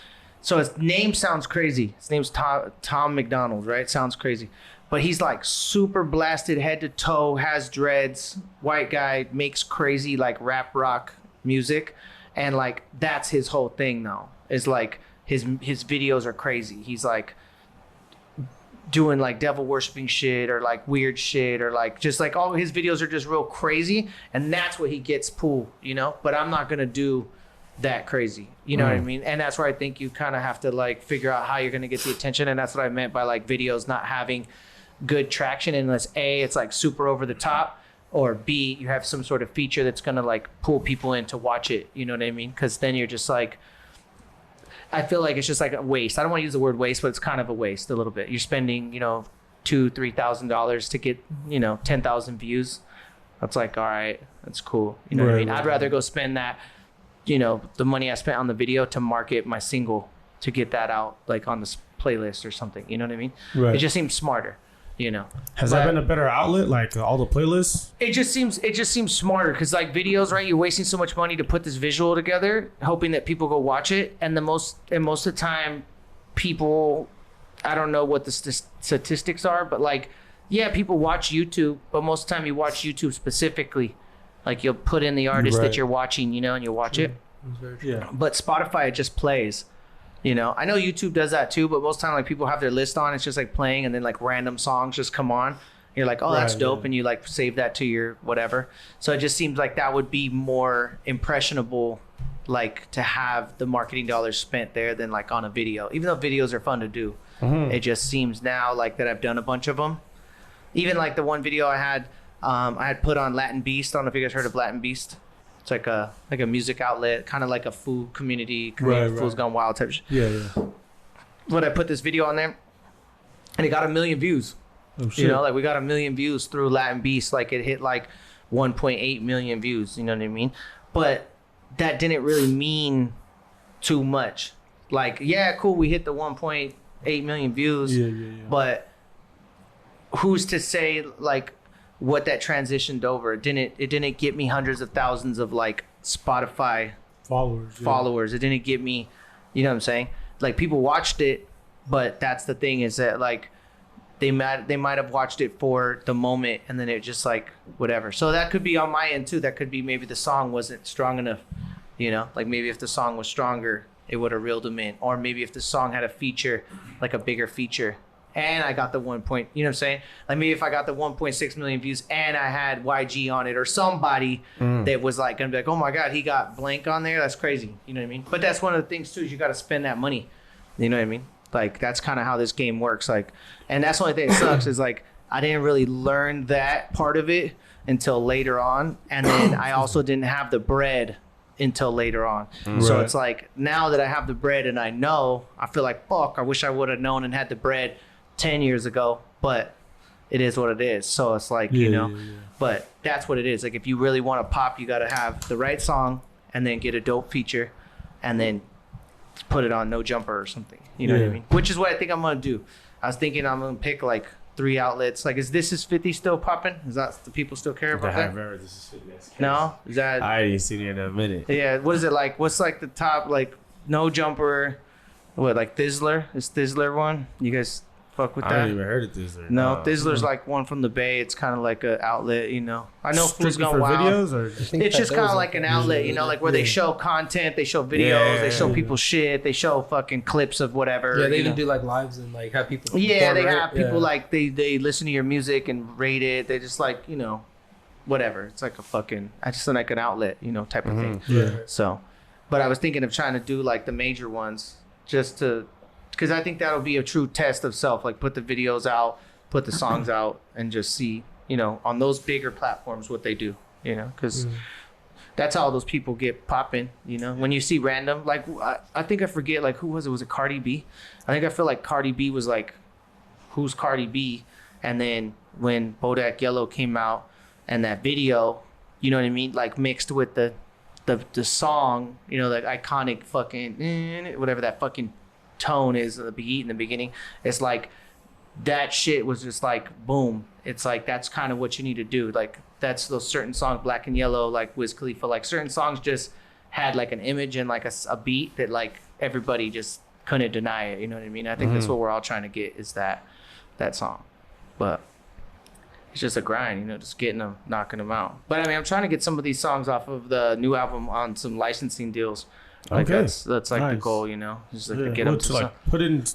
So his name sounds crazy. His name's Tom McDonald, right? Sounds crazy. But he's like super blasted head to toe, has dreads, white guy, makes crazy like rap rock music. And like that's his whole thing though. Is like his videos are crazy. He's like doing like devil worshiping shit or like weird shit or like just like all his videos are just real crazy, and that's what he gets pulled, you know? But I'm not gonna do that crazy, you know what I mean? And that's where I think you kind of have to like figure out how you're gonna get the attention, and that's what I meant by like videos not having good traction unless A, it's like super over the top, or B, you have some sort of feature that's gonna like pull people in to watch it, you know what I mean? Because then you're just like, I feel like it's just like a waste. I don't want to use the word waste, but it's kind of a waste a little bit. You're spending, you know, $2,000-$3,000 to get, you know, 10,000 views. That's like, all right, that's cool. You know what I mean? I'd rather go spend that, you know, the money I spent on the video to market my single, to get that out like on this playlist or something. You know what I mean? Right. It just seems smarter. You know, has that been a better outlet, like all the playlists? It just seems smarter, because like videos, right? You're wasting so much money to put this visual together, hoping that people go watch it, and most of the time, people, I don't know what the statistics are, but like, yeah, people watch YouTube, but most of the time you watch YouTube specifically, like you'll put in the artist that you're watching, you know, and you'll watch it. Yeah. But Spotify, it just plays. You know, I know YouTube does that too, but most of the time, like people have their list on, it's just like playing, and then like random songs just come on. You're like, oh, that's dope, and you like save that to your whatever. So it just seems like that would be more impressionable, like to have the marketing dollars spent there than like on a video. Even though videos are fun to do, it just seems now like that I've done a bunch of them. Even like the one video I had put on Latin Beast. I don't know if you guys heard of Latin Beast. It's like a music outlet, kind of like a food community, Fools Gone Wild type shit. Yeah. But I put this video on there, and it got 1 million views. Oh, shit. You know, like we got 1 million views through Latin Beast. Like it hit like 1.8 million views. You know what I mean? But that didn't really mean too much. Like, yeah, cool, we hit the 1.8 million views. Yeah. But who's to say like what that transitioned over? It didn't get me hundreds of thousands of like Spotify followers. It didn't get me, you know what I'm saying? Like people watched it, but that's the thing, is that like they might have watched it for the moment, and then it just like whatever. So that could be on my end too. That could be maybe the song wasn't strong enough, you know? Like maybe if the song was stronger, it would have reeled them in. Or maybe if the song had a feature, like a bigger feature, and I got the 1 point, you know what I'm saying? Like maybe if I got the 1.6 million views and I had YG on it, or somebody that was like gonna be like, oh my God, he got blank on there. That's crazy. You know what I mean? But that's one of the things too, is you got to spend that money. You know what I mean? Like that's kind of how this game works. Like, and that's the only thing that sucks is like, I didn't really learn that part of it until later on. And then I also didn't have the bread until later on. So it's like, now that I have the bread and I know, I feel like, fuck, I wish I would have known and had the bread 10 years ago, but it is what it is. So it's like, you know, but that's what it is. Like if you really want to pop, you got to have the right song, and then get a dope feature, and then put it on No Jumper or something. You know what I mean? Which is what I think I'm going to do. I was thinking I'm going to pick like 3 outlets. Like, is This Is 50 still popping? Is that the people still care about that? This is 50. No? Is that? I ain't seen it in a minute. Yeah. What is it like? What's like the top, like No Jumper? What, like Thizzler? Is Thizzler one? You guys fuck with that? I haven't even heard of Thizzler. No, Thizzler's like one from the Bay. It's kind of like an outlet, you know. I know Fools Strictly Gone for Wild. videos, or It's just kind of like an outlet, you know, like where they show content, they show videos, they show people shit, they show fucking clips of whatever. Yeah, they even do like lives and like have people. Yeah, they have people like they listen to your music and rate it. They just like, you know, whatever. It's like a fucking, I just like an outlet, you know, type of thing. Yeah. So, But I was thinking of trying to do like the major ones because I think that'll be a true test of self. Like put the videos out, put the songs out, and just see, on those bigger platforms what they do, because that's how those people get popping, when you see random, like I think I forget, like who was it? Was it Cardi B? I feel like Cardi B was like, who's Cardi B? And then when Bodak Yellow came out and that video, you know what I mean? Like mixed with the song, like iconic fucking whatever that fucking tone is, the beat in the beginning. It's like that shit was just like boom. It's like that's kind of what you need to do. Like that's those certain songs, Black and Yellow, like Wiz Khalifa, like certain songs just had like an image and like a beat that like everybody just couldn't deny it. You know what I mean? I think that's what we're all trying to get is that song, but. It's just a grind, just getting them, knocking them out. But I mean, I'm trying to get some of these songs off of the new album on some licensing deals. Like that's like nice. The goal, just like to get them to like put in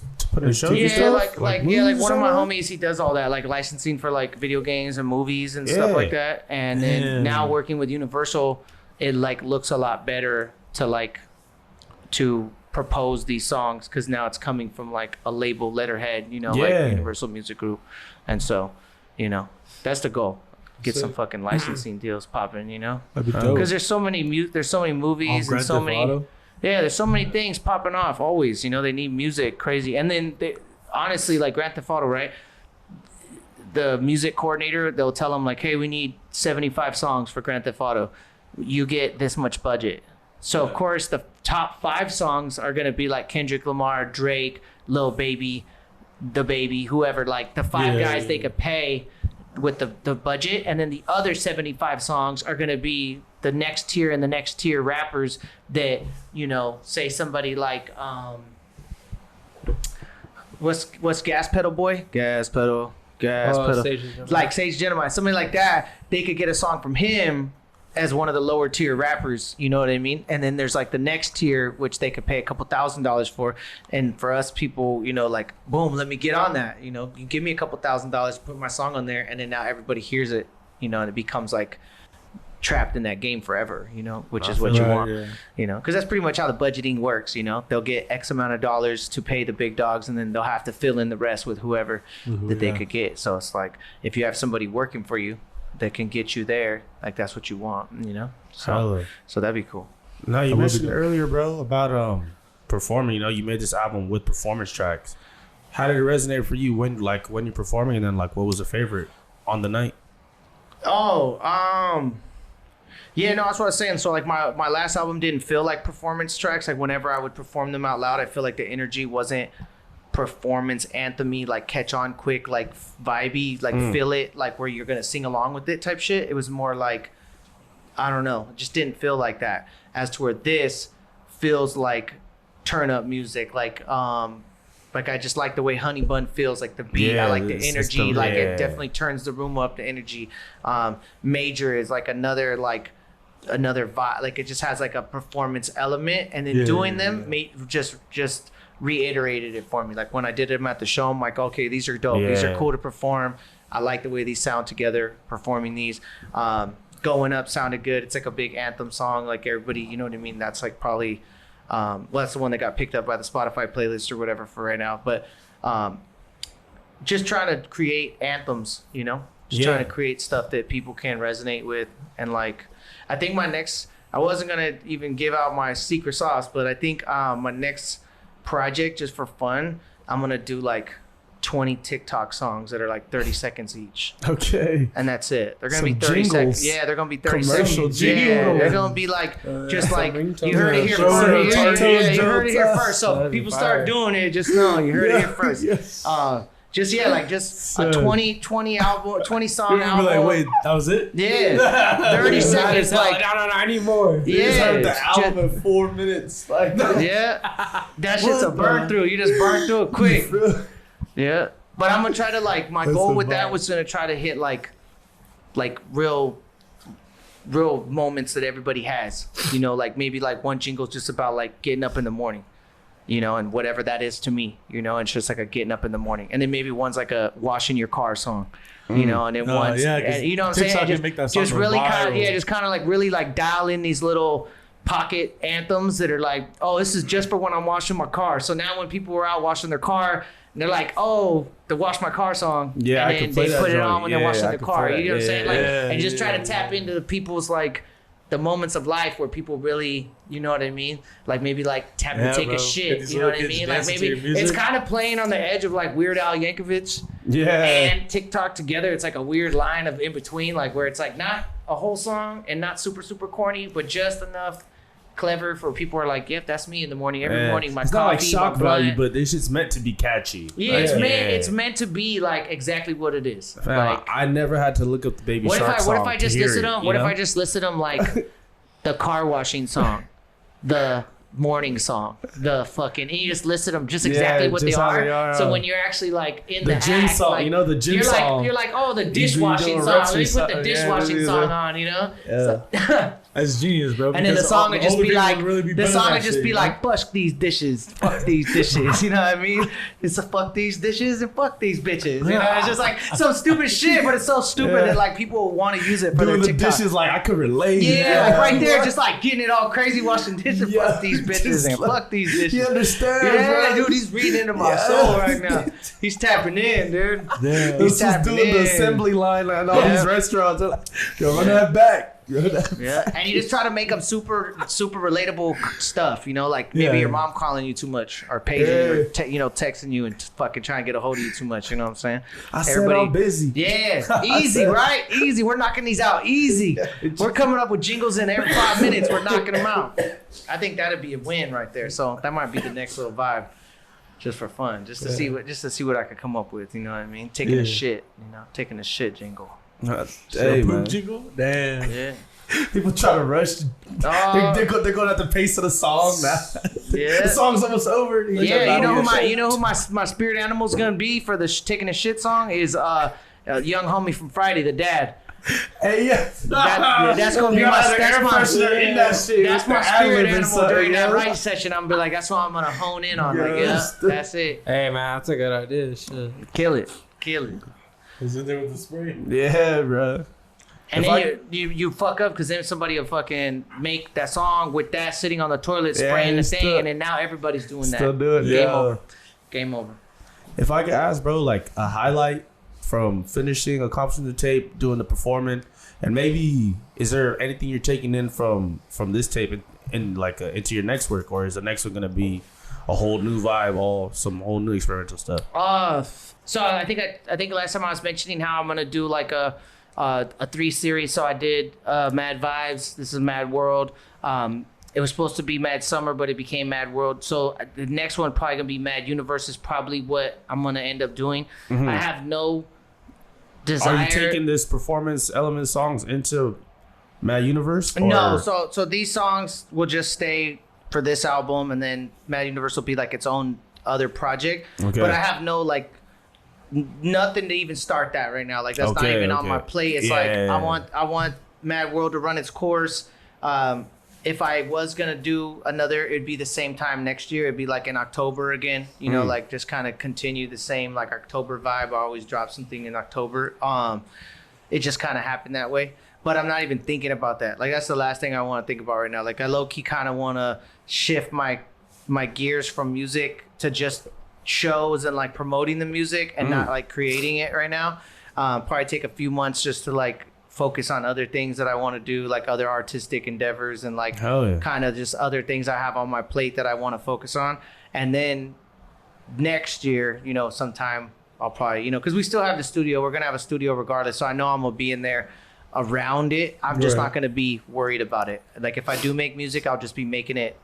shows. Yeah, like one of my homies, he does all that, like licensing for like video games and movies and stuff like that. And then now working with Universal, it like looks a lot better to propose these songs because now it's coming from like a label letterhead, like Universal Music Group, and so. That's the goal. Get some fucking licensing deals popping, That'd be dope. Because there's so many movies and so many. Yeah, there's so many things popping off always. They need music crazy, and then honestly, like Grand Theft Auto, right? The music coordinator, they'll tell them like, hey, we need 75 songs for Grand Theft Auto. You get this much budget. So of course the top 5 songs are gonna be like Kendrick Lamar, Drake, Lil Baby. The Baby, whoever, like the 5 guys they could pay with the budget, and then the other 75 songs are going to be the next tier and the next tier rappers that say somebody like what's Gas Pedal Boy, like Sage Gentleman, somebody like that. They could get a song from him as one of the lower tier rappers, you know what I mean? And then there's like the next tier, which they could pay a couple $1,000s for. And for us people, like, boom, let me get on that. You give me a couple $1,000, put my song on there. And then now everybody hears it, and it becomes like trapped in that game forever, which is what you want, because that's pretty much how the budgeting works. They'll get X amount of dollars to pay the big dogs, and then they'll have to fill in the rest with whoever that they could get. So it's like, if you have somebody working for you, that can get you there, like that's what you want, so that'd be cool. Now you mentioned earlier, bro, about performing. You made this album with performance tracks. How did it resonate for you when you're performing, and then like what was the favorite on the night? Yeah, no, that's what I was saying. So like my last album didn't feel like performance tracks. Like whenever I would perform them out loud, I feel like the energy wasn't performance anthem-y, like catch on quick, like vibey, like feel it, like where you're gonna sing along with it type shit. It was more like, I don't know, it just didn't feel like that. As to where this feels like turn up music, like I just like the way Honey Bun feels, like the beat. I like the energy, like it definitely turns the room up, the energy. Major is like another vibe, like it just has like a performance element, and then doing them just reiterated it for me. Like when I did them at the show, I'm like, okay, these are dope. These are cool to perform. I like the way these sound together, performing these. Going Up sounded good. It's like a big anthem song. Like everybody, you know what I mean? That's like probably, that's the one that got picked up by the Spotify playlist or whatever for right now. But just trying to create anthems, just trying to create stuff that people can resonate with. And like, I think my next, I wasn't going to even give out my secret sauce, but I think my next project, just for fun, I'm gonna do like 20 TikTok songs that are like 30 seconds each. Okay. And that's it. They're gonna be 30 seconds. Yeah, they're gonna be 30 seconds. Yeah, they're gonna be like just like you heard it here first. You heard it here first. So people start doing it, just know you heard it here first. Yes. Just a 20 album, 20 song album. Like, wait, that was it? Yeah, 30 seconds. Like, no, I need more. Yeah, the album in 4 minutes. Like, yeah, that shit's a burn through. You just burn through it quick. Yeah, but I'm gonna try to like. My goal with that was gonna try to hit like real moments that everybody has. Like maybe like one jingle's just about like getting up in the morning. And whatever that is to me, and it's just like a getting up in the morning. And then maybe one's like a washing your car song, and then one's, and, you know what I'm saying? Just really kind of, just kind of like really like dial in these little pocket anthems that are like, oh, this is just for when I'm washing my car. So now when people were out washing their car, and they're like, oh, the Wash My Car song. Yeah, and I then can play they that put it joint. on when they're washing I their can car. play You know what I'm that. saying? Like, Yeah, and just try to yeah. tap into the people's like the moments of life where people really, you know what I mean? Like maybe like time to take bro. a Get shit. these You know what I little kids mean? Like dancing to maybe your music. it's kind of playing on the edge of like Weird Al Yankovic Yeah. and TikTok together. It's like a weird line of in between, like where it's like not a whole song and not super corny, but just enough clever for people who are like, yep, that's me in the morning. Every morning, my it's coffee, not like shock my blunt. value, but it's just meant to be catchy. Yeah, Like, it's meant to be like exactly what it is. Fam, Like, I never had to look up the Baby what if Shark I song just to hear listed it, them? you What if know? I just listed them like the car washing song, the morning song, the fucking, and you just listed them just exactly what just they how are. they are. So when you're actually like in The the gym act, song, like, you know, the gym you're song. Like, you're like, oh, the You dishwashing doing song. reps Let me and put the stuff. dishwashing Yeah, song on, you know. Yeah. That's genius, bro. And then the because song would just older be people like, would really be the better song than would that just shit, be you know? like, fuck these dishes, fuck these dishes. You know what I mean? It's a fuck these dishes and fuck these bitches. You know, it's just like some stupid shit, but it's so stupid that like people want to use it for Doing their the TikTok. dishes like I could relate. Yeah, like right there, just like getting it all crazy, washing dishes, Yeah, fuck these bitches just and like- fuck these dishes. You understand, Yeah, bro? dude, he's reading into my Yeah. soul right now. He's tapping in, dude. Yeah. He's This is tapping doing the in. assembly line and all Yeah. these restaurants. They're like, yo, run that back. Run that Yeah, and you just try to make them super relatable stuff, you know, like maybe Yeah. your mom calling you too much or paging you or texting you and fucking trying to get a hold of you too much, you know what I'm saying? I said I'm busy. Yeah, easy, right? Easy. We're knocking these out easy. We're coming up with jingles in every 5 minutes. We're knocking them out. I think that'd be a win right there. So that might be the next little vibe, just for fun, just to see what I could come up with. You know what I mean? Taking a Yeah. shit, taking a shit jingle. Hey, Poop man. jingle? Damn. Yeah. People try to rush. They're going at the pace of the song now. Yeah. The song's almost over. Yeah, you know who my spirit animal's gonna be for the taking a shit song is a young homie from Friday, the dad. Hey, yeah. That's gonna be You my got an air freshener in that shit. That's with my the spirit ad-lib and animal stuff, during that yo. writing session. I'm gonna be like, that's what I'm gonna hone in on. Like, yeah, Yes. that's it. Hey man, that's a good idea. Shit. Kill it. He's in there with the spray. Yeah, bro. And If then you fuck up because then somebody will fucking make that song with that sitting on the toilet spraying you the thing, still- and then now everybody's doing Still that. do it. Game Yeah. over. Game over. If I could ask, bro, like a highlight from finishing, accomplishing the tape, doing the performing, and maybe is there anything you're taking in from this tape and like into your next work, or is the next one gonna be a whole new vibe, some whole new experimental stuff? So I think last time I was mentioning how I'm gonna do like a 3 series. So I did Mad Vibes. This is Mad World. It was supposed to be Mad Summer, but it became Mad World. So the next one probably gonna be Mad Universe. Is probably what I'm gonna end up doing. I have no desire. Are you taking this performance element songs into Mad Universe? No, or- so these songs will just stay for this album, and then Mad Universe will be like its own other project. Okay. But I have no like nothing to even start that right now. Like that's not Okay, even on okay. my plate. It's Yeah, like yeah, yeah. I want Mad World to run its course. If I was gonna do another, it'd be the same time next year. It'd be like in October again. You know, like just kind of continue the same like October vibe. I always drop something in October. It just kind of happened that way. But I'm not even thinking about that. Like that's the last thing I want to think about right now. Like I low key kind of want to shift my gears from music to just shows and like promoting the music and not like creating it right now. Probably take a few months just to like focus on other things that I want to do, like other artistic endeavors and like Hell yeah. kind of just other things I have on my plate that I want to focus on. And then next year, sometime I'll probably, because we still have the studio. We're going to have a studio regardless. So I know I'm going to be in there around it. I'm just Right. not going to be worried about it. Like if I do make music, I'll just be making it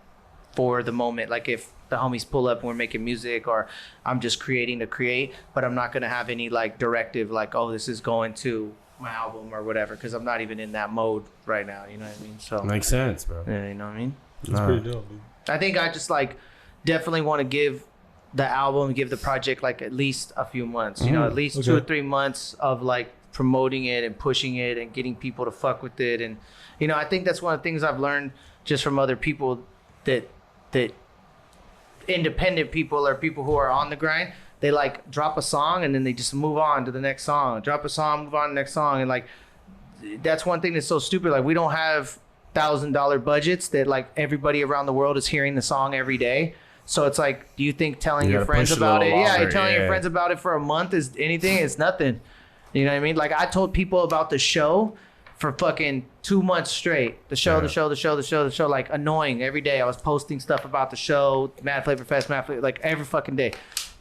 for the moment. Like if the homies pull up and we're making music, or I'm just creating to create, but I'm not going to have any like directive like, oh, this is going to my album or whatever, because I'm not even in that mode right now. You know what I mean? So Makes sense, bro. yeah, you know what I mean? That's pretty dope, dude. I think I just like definitely want to give the album, give the project like at least a few months, at least 2 or 3 months of like promoting it and pushing it and getting people to fuck with it. And, I think that's one of the things I've learned just from other people that independent people or people who are on the grind, they like drop a song and then they just move on to the next song, drop a song, move on to the next song. And like, that's one thing that's so stupid. Like we don't have $100,000 budgets that like everybody around the world is hearing the song every day. So it's like, do you think telling You your gotta friends push it a about it? little Yeah, longer, telling your yeah. friends about it for a month is anything? It's nothing. You know what I mean? Like I told people about the show for fucking 2 months straight. The show, like annoying every day. I was posting stuff about the show, Madflavorfest, like every fucking day.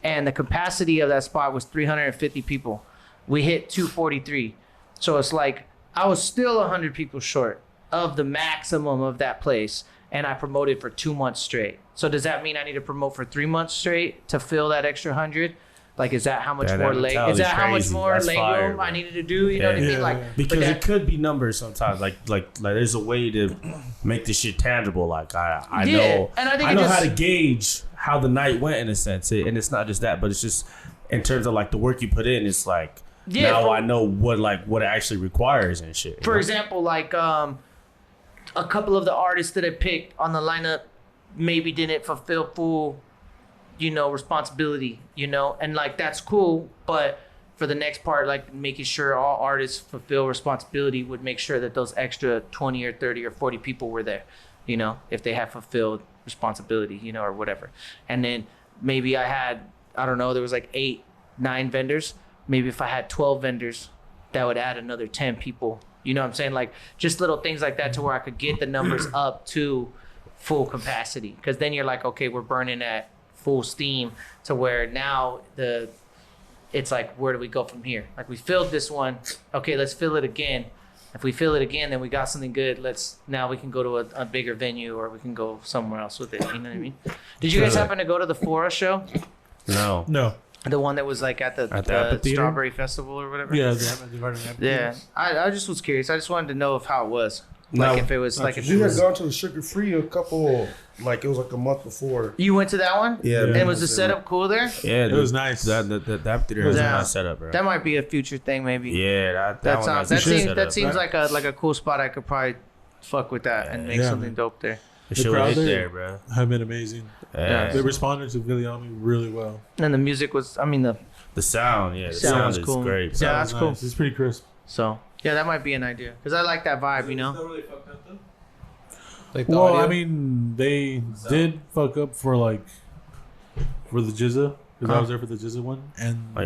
And the capacity of that spot was 350 people. We hit 243. So it's like I was still 100 people short of the maximum of that place. And I promoted for 2 months straight. So does that mean I need to promote for 3 months straight to fill that extra 100? Like, is that how much more leg? Is that how much more leg room I needed to do? You know what I mean? Like, because it could be numbers sometimes. Like there's a way to make this shit tangible. Like I know, and I know how to gauge how the night went in a sense. And it's not just that, but it's just in terms of like the work you put in. It's like now I know what it actually requires and shit. For example, like a couple of the artists that I picked on the lineup maybe didn't fulfill full, responsibility, and like that's cool, but for the next part, like making sure all artists fulfill responsibility would make sure that those extra 20 or 30 or 40 people were there, if they have fulfilled responsibility, or whatever. And then maybe I had, I don't know, there was like 8-9 vendors. Maybe if I had 12 vendors, that would add another 10 people. You know what I'm saying? Like just little things like that to where I could get the numbers up to full capacity. Because then you're like, okay, we're burning at full steam to where now it's like, where do we go from here? Like we filled this one. Okay, let's fill it again. If we fill it again, then we got something good. Now we can go to a bigger venue or we can go somewhere else with it. You know what I mean? Did you guys happen to go to the Flora show? No. The one that was like at the Strawberry Festival or whatever? Yeah, the Yeah. I just was curious. I just wanted to know how it was. Like if it was like... You had gone to the Sugar Free a couple, like it was like a month before. You went to that one? Yeah. And was the setup cool there? Yeah, it was nice. That theater was a nice setup, bro. That might be a future thing, maybe. Yeah, that seems like a cool spot. I could probably fuck with that and make something dope there. The crowd there, bro, have been amazing. Yeah. They responded to Viliami really well. And the music was, the sound, the sound is cool. great. Yeah, that's cool. It's pretty crisp. So yeah, that might be an idea because I like that vibe, It's not really fucked up though. Like Well, audio? I mean, they did fuck up for the Jizza. Because I was there for the Jizza one. And I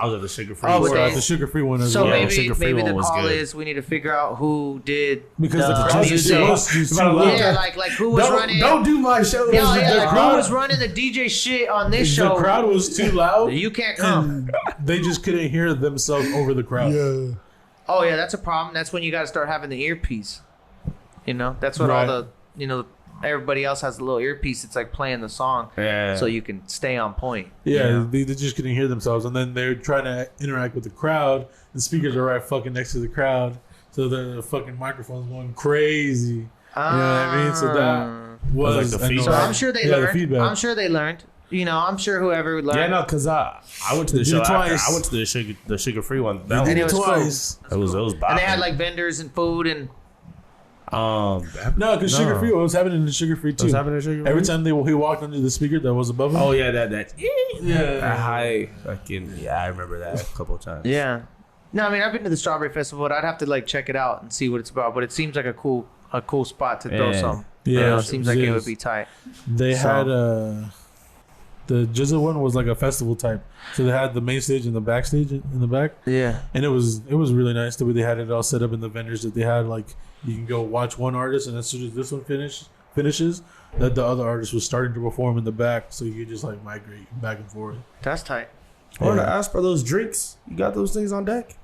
was at the Sugar Free. The Sugar Free one as so well. maybe one the was call good. is we need to figure out who did Because the music. music was too loud. Yeah, like who was running. Don't do my show. Yeah, the like crowd- who was running the DJ shit on this show? The crowd was too loud. You can't come. And they just couldn't hear themselves over the crowd. Yeah. Oh yeah, that's a problem. That's when you got to start having the earpiece. That's what all the everybody else has a little earpiece. It's like playing the song, so you can stay on point. Yeah, they just couldn't hear themselves, and then they're trying to interact with the crowd. The speakers are right fucking next to the crowd, so the fucking microphone's going crazy. You know what I mean? So that was like the feedback. So I'm sure they learned. The feedback. I'm sure they learned. I'm sure whoever learned. Yeah, no, because I went to the They did show it after. twice. I went to the Sugar Free one. They That did it it was twice. it was bopping. And they had like vendors and food and. No, because Sugar Free, what was happening in the Sugar Free too. What's happening to Sugar Free? Every time he walked under the speaker that was above him. Oh yeah, that yeah. high fucking I remember that a couple of times. Yeah. No, I mean I've been to the Strawberry Festival, but I'd have to check it out and see what it's about. But it seems like a cool spot to throw some. Yeah, it seems like it would be tight. They had the Jizza one was like a festival type, so they had the main stage and the backstage in the back. Yeah. And it was really nice the way they had it all set up, and the vendors that they had, like you can go watch one artist, and as soon as this one finishes, that the other artist was starting to perform in the back, so you could just migrate back and forth. That's tight. I want to ask for those drinks. You got those things on deck?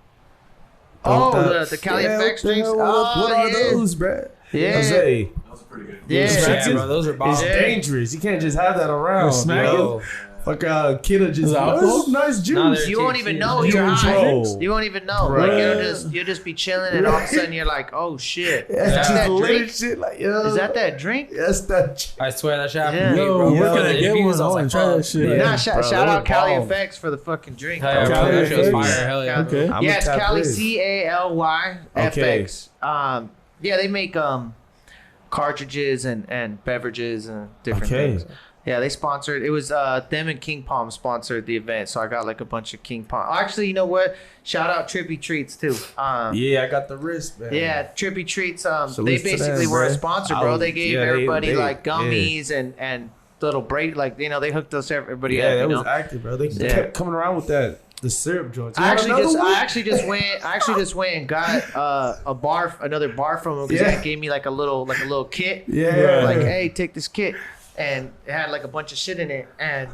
Oh, the Cali FX drinks. What are those, bruh? Yeah. Jose, Those are pretty good. Yeah. Bro, those are bombs. Yeah. dangerous. You can't just have that around. Smacking. Yo. Fuck kid just alcohol? nice juice. No, they're You won't even know Juice, you're high. bro. You won't even know. Bro. Like you'll just be chilling, and all of a sudden you're like, "Oh shit, is that Just that lit drink? shit like yo. Is that that drink?" Yes, that. I swear that shit happened Yeah. to me, Yo, bro. where can I The get reviews, one? I was want like, to try that fuck. shit. Nah, Bro, shout they out were Cali bomb. FX for the fucking drink. Hell yeah, Cali bro, that shit was FX. fire. Hell yeah. Okay. I'm Yeah, gonna it's tap Cali this. CALY Okay. FX. Yeah, they make cartridges and beverages and different things. Yeah, they sponsored. It was them and King Palm sponsored the event, so I got like a bunch of King Palm. Actually, you know what? Shout out Trippy Treats too. Yeah, I got the wristband. Yeah, Trippy Treats. They Salute to basically them, were a bruh. sponsor, bro. They gave Yeah, everybody they- like gummies and little break, like they hooked us everybody Yeah, up. that You was know? active, bro. They Yeah. kept coming around with the syrup joints. You I want another one? actually just went and got another bar from him because Yeah. they gave me like a little kit. Yeah. Like, hey, take this kit, and it had like a bunch of shit in it. And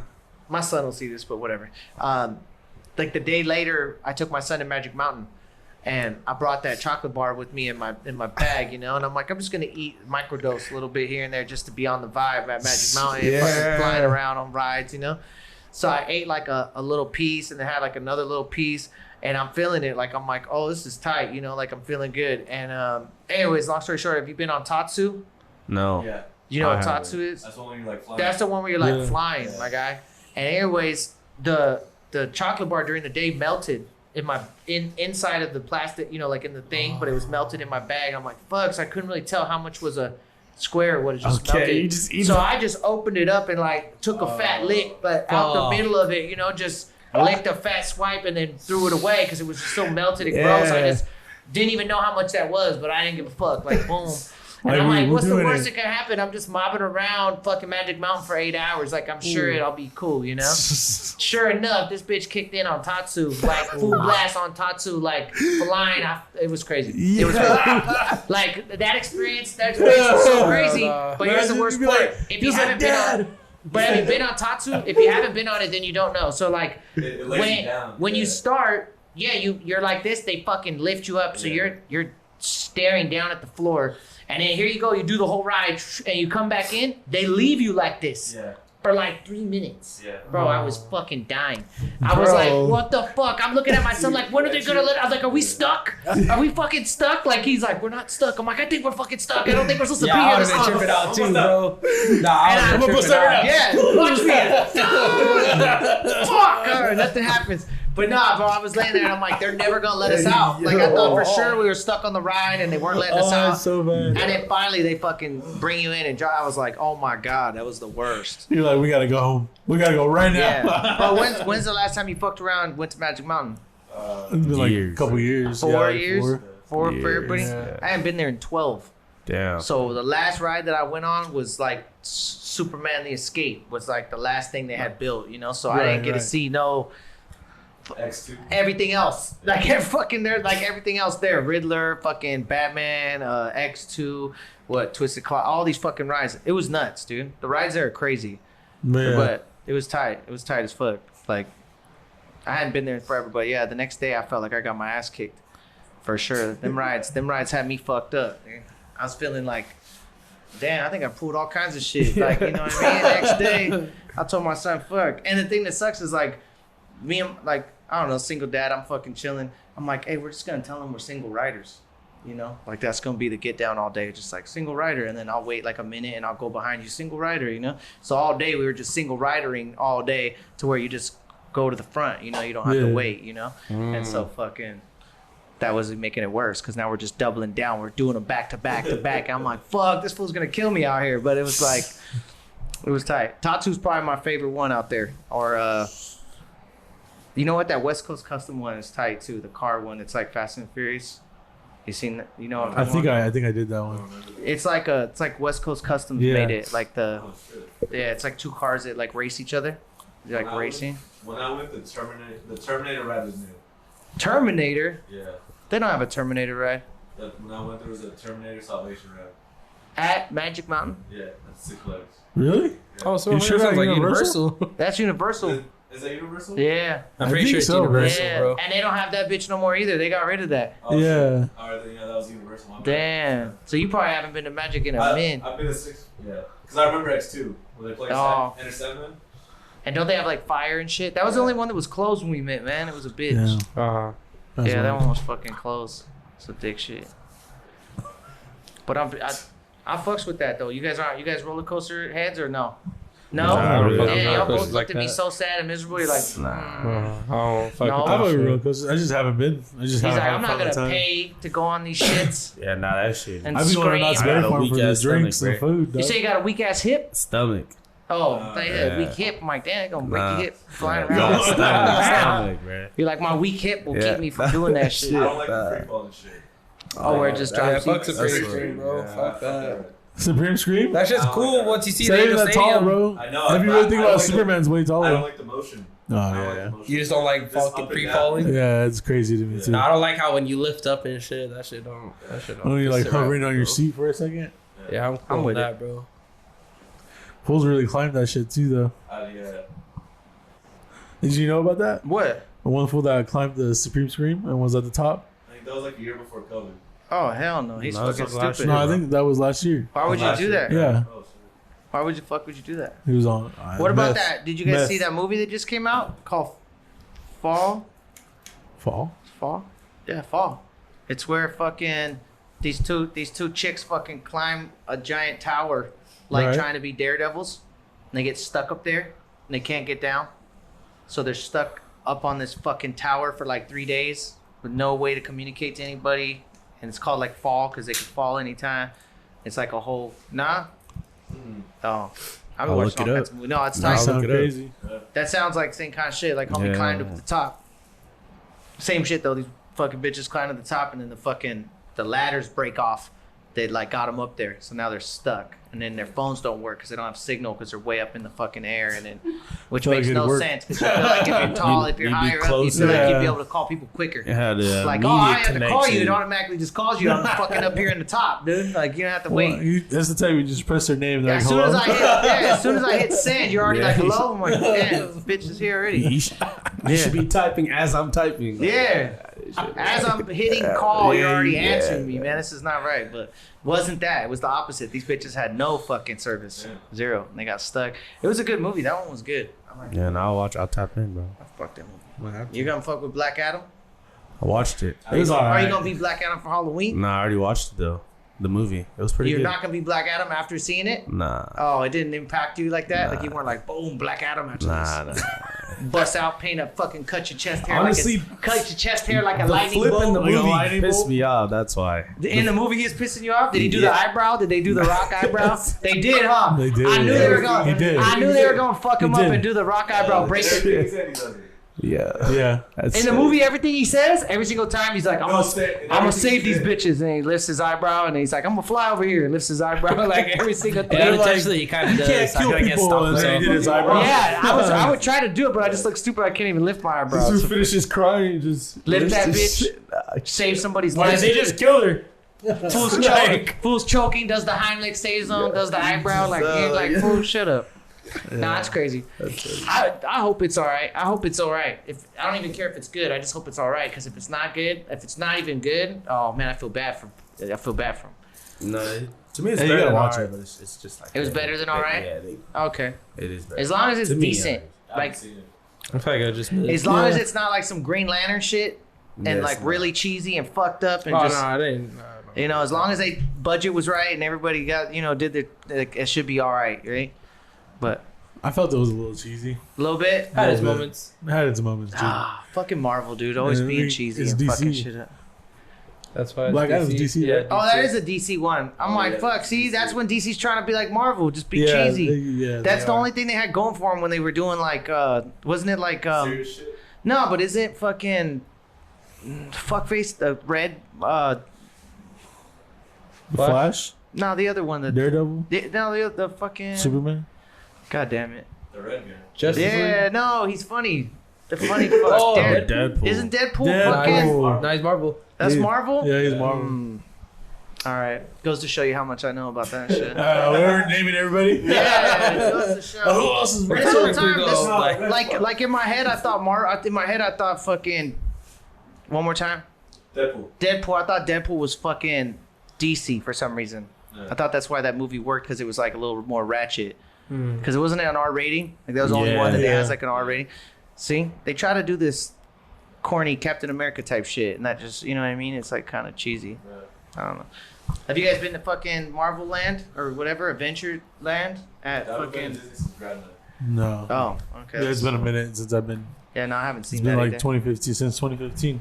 my son will see this, but whatever. Like the day later, I took my son to Magic Mountain, and I brought that chocolate bar with me in my bag, and I'm like, I'm just gonna eat microdose a little bit here and there just to be on the vibe at Magic Mountain, fucking flying around on rides, So I ate like a little piece and then had like another little piece, and I'm feeling it. Like I'm like, oh, this is tight, like I'm feeling good. And anyways, long story short, have you been on Tatsu? No. Yeah. You know I what haven't. Tatsu is? That's the one you're like flying. That's the one where you're like Yeah. flying, my guy. And anyways, the chocolate bar during the day melted in my inside of the plastic, like in the thing, but it was melted in my bag. I'm like, fuck, so I couldn't really tell how much was a square or what it just Okay, melted. you just eat So it. I just opened it up and like took a fat lick, but out the middle of it, just licked a fat swipe and then threw it away because it was just so melted and gross. I Yeah. just didn't even know how much that was, but I didn't give a fuck. Like, boom. And Like, I'm like, we're what's the doing worst it. that can happen? I'm just mobbing around fucking Magic Mountain for 8 hours. Like, I'm sure it'll be cool, Sure enough, this bitch kicked in on Tatsu. Like, full blast on Tatsu. Like, flying. It was crazy. It was crazy. Like, that experience was so crazy. But here's the worst part. If you haven't been on... But have you been on Tatsu? If you haven't been on it, then you don't know. So, like, It lays you down. when you Yeah. start, you're like this. They fucking lift you up. So you're staring down at the floor. And then here you go, you do the whole ride, and you come back in, they leave you like this Yeah. for like 3 minutes. Yeah. Bro, I was fucking dying. I was like, what the fuck? I'm looking at my son like, when are they gonna let, I was like, are we stuck? Are we fucking stuck? Like, he's like, we're not stuck. I'm like, I think we're fucking stuck. I don't think we're supposed to be I here would this have been long. tripping out too, bro. Nah, I would have been tripping out. Yeah, watch me. Fuck, or nothing happens. But nah, bro, I was laying there and I'm like, they're never gonna let us out. Like, I thought for sure we were stuck on the ride and they weren't letting us out. That's so bad. And then finally they fucking bring you in and drive. I was like, oh my God, that was the worst. You're like, we gotta go home. We gotta go right now. Yeah. But when's the last time you fucked around, went to Magic Mountain? It's been like Years. a couple years. 4 Yeah, years? four. For Years. everybody? Yeah. I haven't been there in 12. Damn. So the last ride that I went on was like Superman the Escape was like the last thing they had built, So I didn't get to see X2. everything else. Like fucking there, like everything else there. Riddler, fucking Batman, X2, Twisted Claw, all these fucking rides. It was nuts, dude. The rides there are crazy. Man. But it was tight. It was tight as fuck. Like, I hadn't been there in forever, but yeah, the next day I felt like I got my ass kicked. For sure. Them rides had me fucked up, dude. I was feeling like, damn, I think I pulled all kinds of shit. Like, you know what I mean? Next day, I told my son, fuck. And the thing that sucks is like, me, like, I don't know, single dad, I'm fucking chilling. I'm like, hey, we're just gonna tell them we're single riders. Like that's gonna be the get down all day, just like single rider, and then I'll wait like a minute and I'll go behind you, single rider, So all day we were just single ridering all day to where you just go to the front, you don't have to wait, And so fucking that was making it worse because now we're just doubling down. We're doing them back to back to back. I'm like, fuck, this fool's gonna kill me out here. But it was like, it was tight. Tatsu's probably my favorite one out there. Or you know what? That West Coast Custom one is tight too. The car one. It's like Fast and Furious. You seen that? You know what I'm I talking think about? I think I did that one. It's like West Coast Customs Yeah. made it. Like it's like two cars that like race each other. They're like Wow. racing. When I went, the Terminator ride was new. Terminator. Yeah. They don't have a Terminator ride When I went, there was a Terminator Salvation ride. at Magic Mountain. Yeah, that's Six Flags. Really? Oh, so You it sure sounds that's like Universal? Universal. That's Universal. Is that Universal? Yeah. I'm I pretty think sure it's so, bro. Universal, Yeah. bro. And they don't have that bitch no more either. They got rid of that. Oh, Yeah. shit. All right, then, yeah, that was Universal. My bad. Damn. So you probably haven't been to Magic in a minute. I've been to Six. Yeah, because I remember X2 when they played Oh. Enter Sandman. And don't they have like fire and shit? That was the only one that was closed when we met, man. It was a bitch. Yeah. Uh-huh. That's Yeah, that right. one was fucking close. It's a dick shit. But I fucks with that though. You guys roller coaster heads or no? No, Nah, really. yeah, Roller y'all coasters both like looked at me that. so sad and miserable. You're like, I don't fuck No. with I've that a shit. roller coaster. I just haven't been. I just he's haven't like, had I'm fun not all the gonna time. pay to go on these shits Yeah, nah, that shit. and I've been going to scream. Knott's I Berry got a Farm for the weak-ass drinks stomach, and food. You dog. say you got a weak ass hip? Stomach. Oh, they had a yeah. weak hip. I'm like, damn, they gonna break Nah. your hip flying Yeah, around. stomach, bro. You're like, my weak hip will Yeah. keep me from doing that shit. I don't like the free falling shit. Oh, where it just Yeah, drops fuck you. Supreme That's Scream, bro. Fuck that. Supreme Scream? That shit's I don't cool like once you see It's the not Angel even that tall, Stadium. bro. I know. If you but really think I about it, like Superman's way I don't taller. like the motion. Oh, I don't like yeah. the motion. You just don't like Just fucking up and free down. falling. Yeah, it's crazy to me, too. No, I don't like how when you lift up and shit, that shit don't. When you're like sit right, hovering on your bro. seat for a second. Yeah, I'm cool I'm with with that, bro. Fools really climbed that shit, too, though. Yeah. Did you know about that? What? The one fool that climbed the Supreme Scream and was at the top? I think that was like a year before COVID. Oh, hell no. He's No, it's fucking like last stupid. No, I think that was last year. Why would you Last do year. that? Yeah. Oh, shit. Why would you do that? He was on. What about meth. that? Did you guys Meth. see that movie that just came out called Fall? Fall? Fall? Yeah, Fall. It's where fucking these two chicks fucking climb a giant tower like Right. trying to be daredevils. And they get stuck up there and they can't get down. So they're stuck up on this fucking tower for like 3 days with no way to communicate to anybody. And it's called like Fall because they can fall anytime. It's like a whole Oh. I've been I'll watching look all it kinds up. of movies. No, it's That nice. sounds look it up. crazy. That sounds like the same kind of shit. Like homie Yeah. climbed up at the top. Same shit though. These fucking bitches climb to the top, and then the ladders break off. They like got them up there, so now they're stuck. And then their phones don't work because they don't have signal because they're way up in the fucking air. And then, which Feel like makes it'd no work. sense because you feel like if you're tall, if you're You'd be higher up, you closer. feel like you'd Yeah. be able to call people quicker. It had a Like, oh, I have to immediate call you. It connection. automatically just calls you. I'm fucking up here in the top, dude. Like you don't have to Well, wait. that's the time you just press their name. Yeah, Like, as soon hello? as I hit send, you're already Yeah. like hello. I'm like, damn, this bitch is here already. You should be typing as I'm typing. Yeah. As I'm hitting call, you're already Yeah. answering me, man. This is not right. But wasn't that? It was the opposite. These bitches had no fucking service. Zero. And they got stuck. It was a good movie. That one was good. I'm like, Yeah, and I'll tap in, bro. fuck that movie. You gonna fuck with Black Adam? I watched it. It was Are you alright. gonna be Black Adam for Halloween? Nah, I already watched it though. The movie. It was pretty You're good. not gonna be Black Adam after seeing it? Nah. Oh, it didn't impact you like that? Like you weren't like, boom, Black Adam after Nah, this. nah. Bust out, paint a fucking cut your chest hair Honestly, cut your chest hair like a The lightning flip bolt. in the Like a movie lightning pissed bolt? me off. That's why. In the movie, he's pissing you off. Did he do Yeah. the eyebrow? Did they do the rock eyebrow? They did, huh? They did. I knew they were going. He did. I knew they were going to fuck him He up did. and do the rock eyebrow, break it. He said he does it. Yeah. Yeah. That's In the movie, everything he says, every single time, he's like, "I'm No, gonna say- I'm gonna everything save he these said. bitches," and he lifts his eyebrow, and he's like, "I'm gonna fly over here," and lifts his eyebrow, like every single thing. Yeah, like, unintentionally, he kind of does. can't I kill feel like he gets people stopped and then he himself. did his eyebrow. Yeah, I would try to do it, but I just look stupid. I can't even lift my eyebrow. As So finishes crying, just lift that just- bitch, save somebody's Why life. did they just kill her? Fool's choking, does the Heimlich stays on, does the eyebrow, like you're like, fool, shut up. Nah, it's crazy. I hope it's all right. I hope it's all right. If I don't even care if it's good, I just hope it's all right. Because if it's not good, if it's not even good, oh man, I feel bad for him. No, to me it's Hey, you better gotta than watch alright, it. but it's just like It was better than alright? Yeah, Okay, it is better. as long as it's To me, decent, I haven't like seen it. I feel like I just missed. as long as Yeah. it's not like some Green Lantern shit and Yes, like no. really cheesy and fucked up and Oh, just no, I didn't. you know, as long as they budget was right and everybody got did their, like, it should be all right, right? But I felt it was a little cheesy. a little bit. Had his Little bit. moments. It had its moments too. Ah, fucking Marvel, dude, always Yeah, being cheesy it's and fucking DC. shit up. That's why. Black Adam's DC, right? Oh, that is a DC one. I'm Oh, like, yeah, fuck. See, DC. that's when DC's trying to be like Marvel, just be yeah, cheesy. yeah, That's they the are. only thing they had going for them when they were doing like, wasn't it like, Serious shit. no, but isn't fucking fuckface the red, The Flash, no, the other one, Daredevil, the fucking, Superman. God damn it. The red guy. Justice Yeah, no, he's funny. The funny fuck. Oh, Deadpool. Isn't Deadpool Deadpool. fucking? Deadpool. Nice Marvel. That's Yeah. Marvel? Yeah, he's Marvel. All right. Goes to show you how much I know about that shit. We're naming everybody. Yeah, it goes to show. Who else is But this whole That's time, what we this, go, like in my head, I thought fucking. One more time. Deadpool. Deadpool. I thought Deadpool was fucking DC for some reason. Yeah. I thought that's why that movie worked because it was like a little more ratchet. Because it wasn't an R rating. Like that was the only Yeah. one that Yeah. has like an R rating. See, they try to do this corny Captain America type shit, and that just, you know what I mean? It's like kind of cheesy. I don't know. Have you guys been to fucking Marvel Land or whatever, Adventure Land at That was fucking? Disney's Grand Night. No. Oh, okay. Yeah, it's been a minute since I've been. Yeah, no, I haven't It's seen been that like either. 2015 since 2015.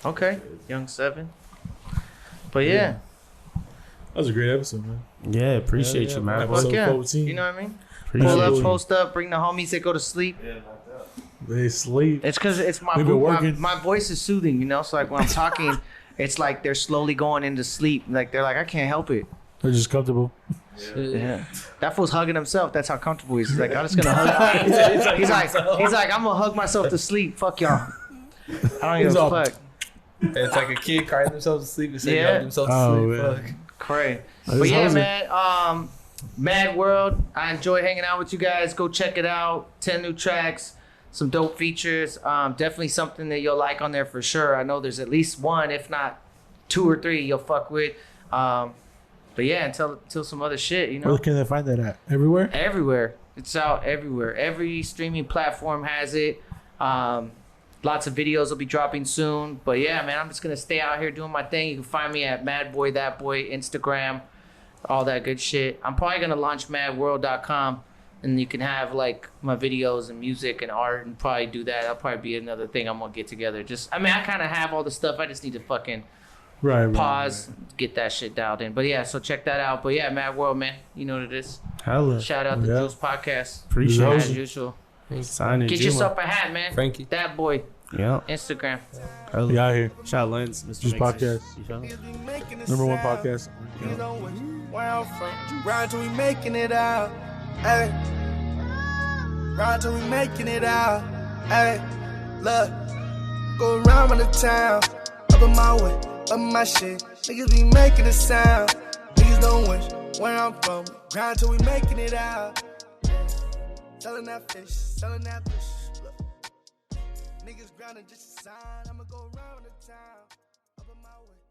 Okay, Young 7. But yeah, That was a great episode, man. Yeah, appreciate you, man. fuck Episode yeah. 14. You know what I mean? Appreciate Pull up, you. post up, bring the homies that go to sleep. Yeah, knocked out. They sleep. It's because it's my, We've been my working. my voice is soothing, you know. So like when I'm talking, it's like they're slowly going into sleep. Like they're like, I can't help it. They're just comfortable. Yeah, that fool's hugging himself. That's how comfortable he is. He's like, I'm just gonna hug. he's like, I'm gonna hug myself to sleep. Fuck y'all. I don't give He's a all- fuck. It's like a kid crying themselves to sleep and saying Yeah. themselves to Oh, sleep. man. Fuck. Cray. This But yeah, was it. man. Mad World. I enjoy hanging out with you guys. Go check it out. 10 new tracks, some dope features. Definitely something that you'll like on there for sure. I know there's at least one, if not 2 or 3, you'll fuck with. But yeah, until some other shit, you know. Where can they find that at? Everywhere? Everywhere. It's out everywhere. Every streaming platform has it. Lots of videos will be dropping soon. But yeah, man, I'm just gonna stay out here doing my thing. You can find me at MadBoy, That Boy, Instagram, all that good shit. I'm probably gonna launch MadWorld.com, and you can have like my videos and music and art, and probably do that. That'll probably be another thing I'm gonna get together. I kind of have all the stuff. I just need to fucking Right. pause, get that shit dialed in. But yeah, so check that out. But yeah, Mad World, man, you know what it is. Hella. Shout out to Yeah. Juice Podcast. Appreciate As it. usual. Signing Get Juma. yourself a hat, man. Frankie. That boy. Yeah. Instagram. Hella. We out here. Shout out Lens, Mr. Juice Mixer. Podcast. You feel me? Niggas be making it Number 1 sound. podcast. Niggas know where I'm from. Ride till we making it out. Hey. Ride till we making it out. Hey. Look. Go around with the town. Up in my way. Up my shit. Niggas be making it sound. Niggas don't wish where I'm from. Grind till we making it out. Selling that fish. Selling that fish. Look. Niggas grounded just a sign. I'ma go around the town. Up in my way.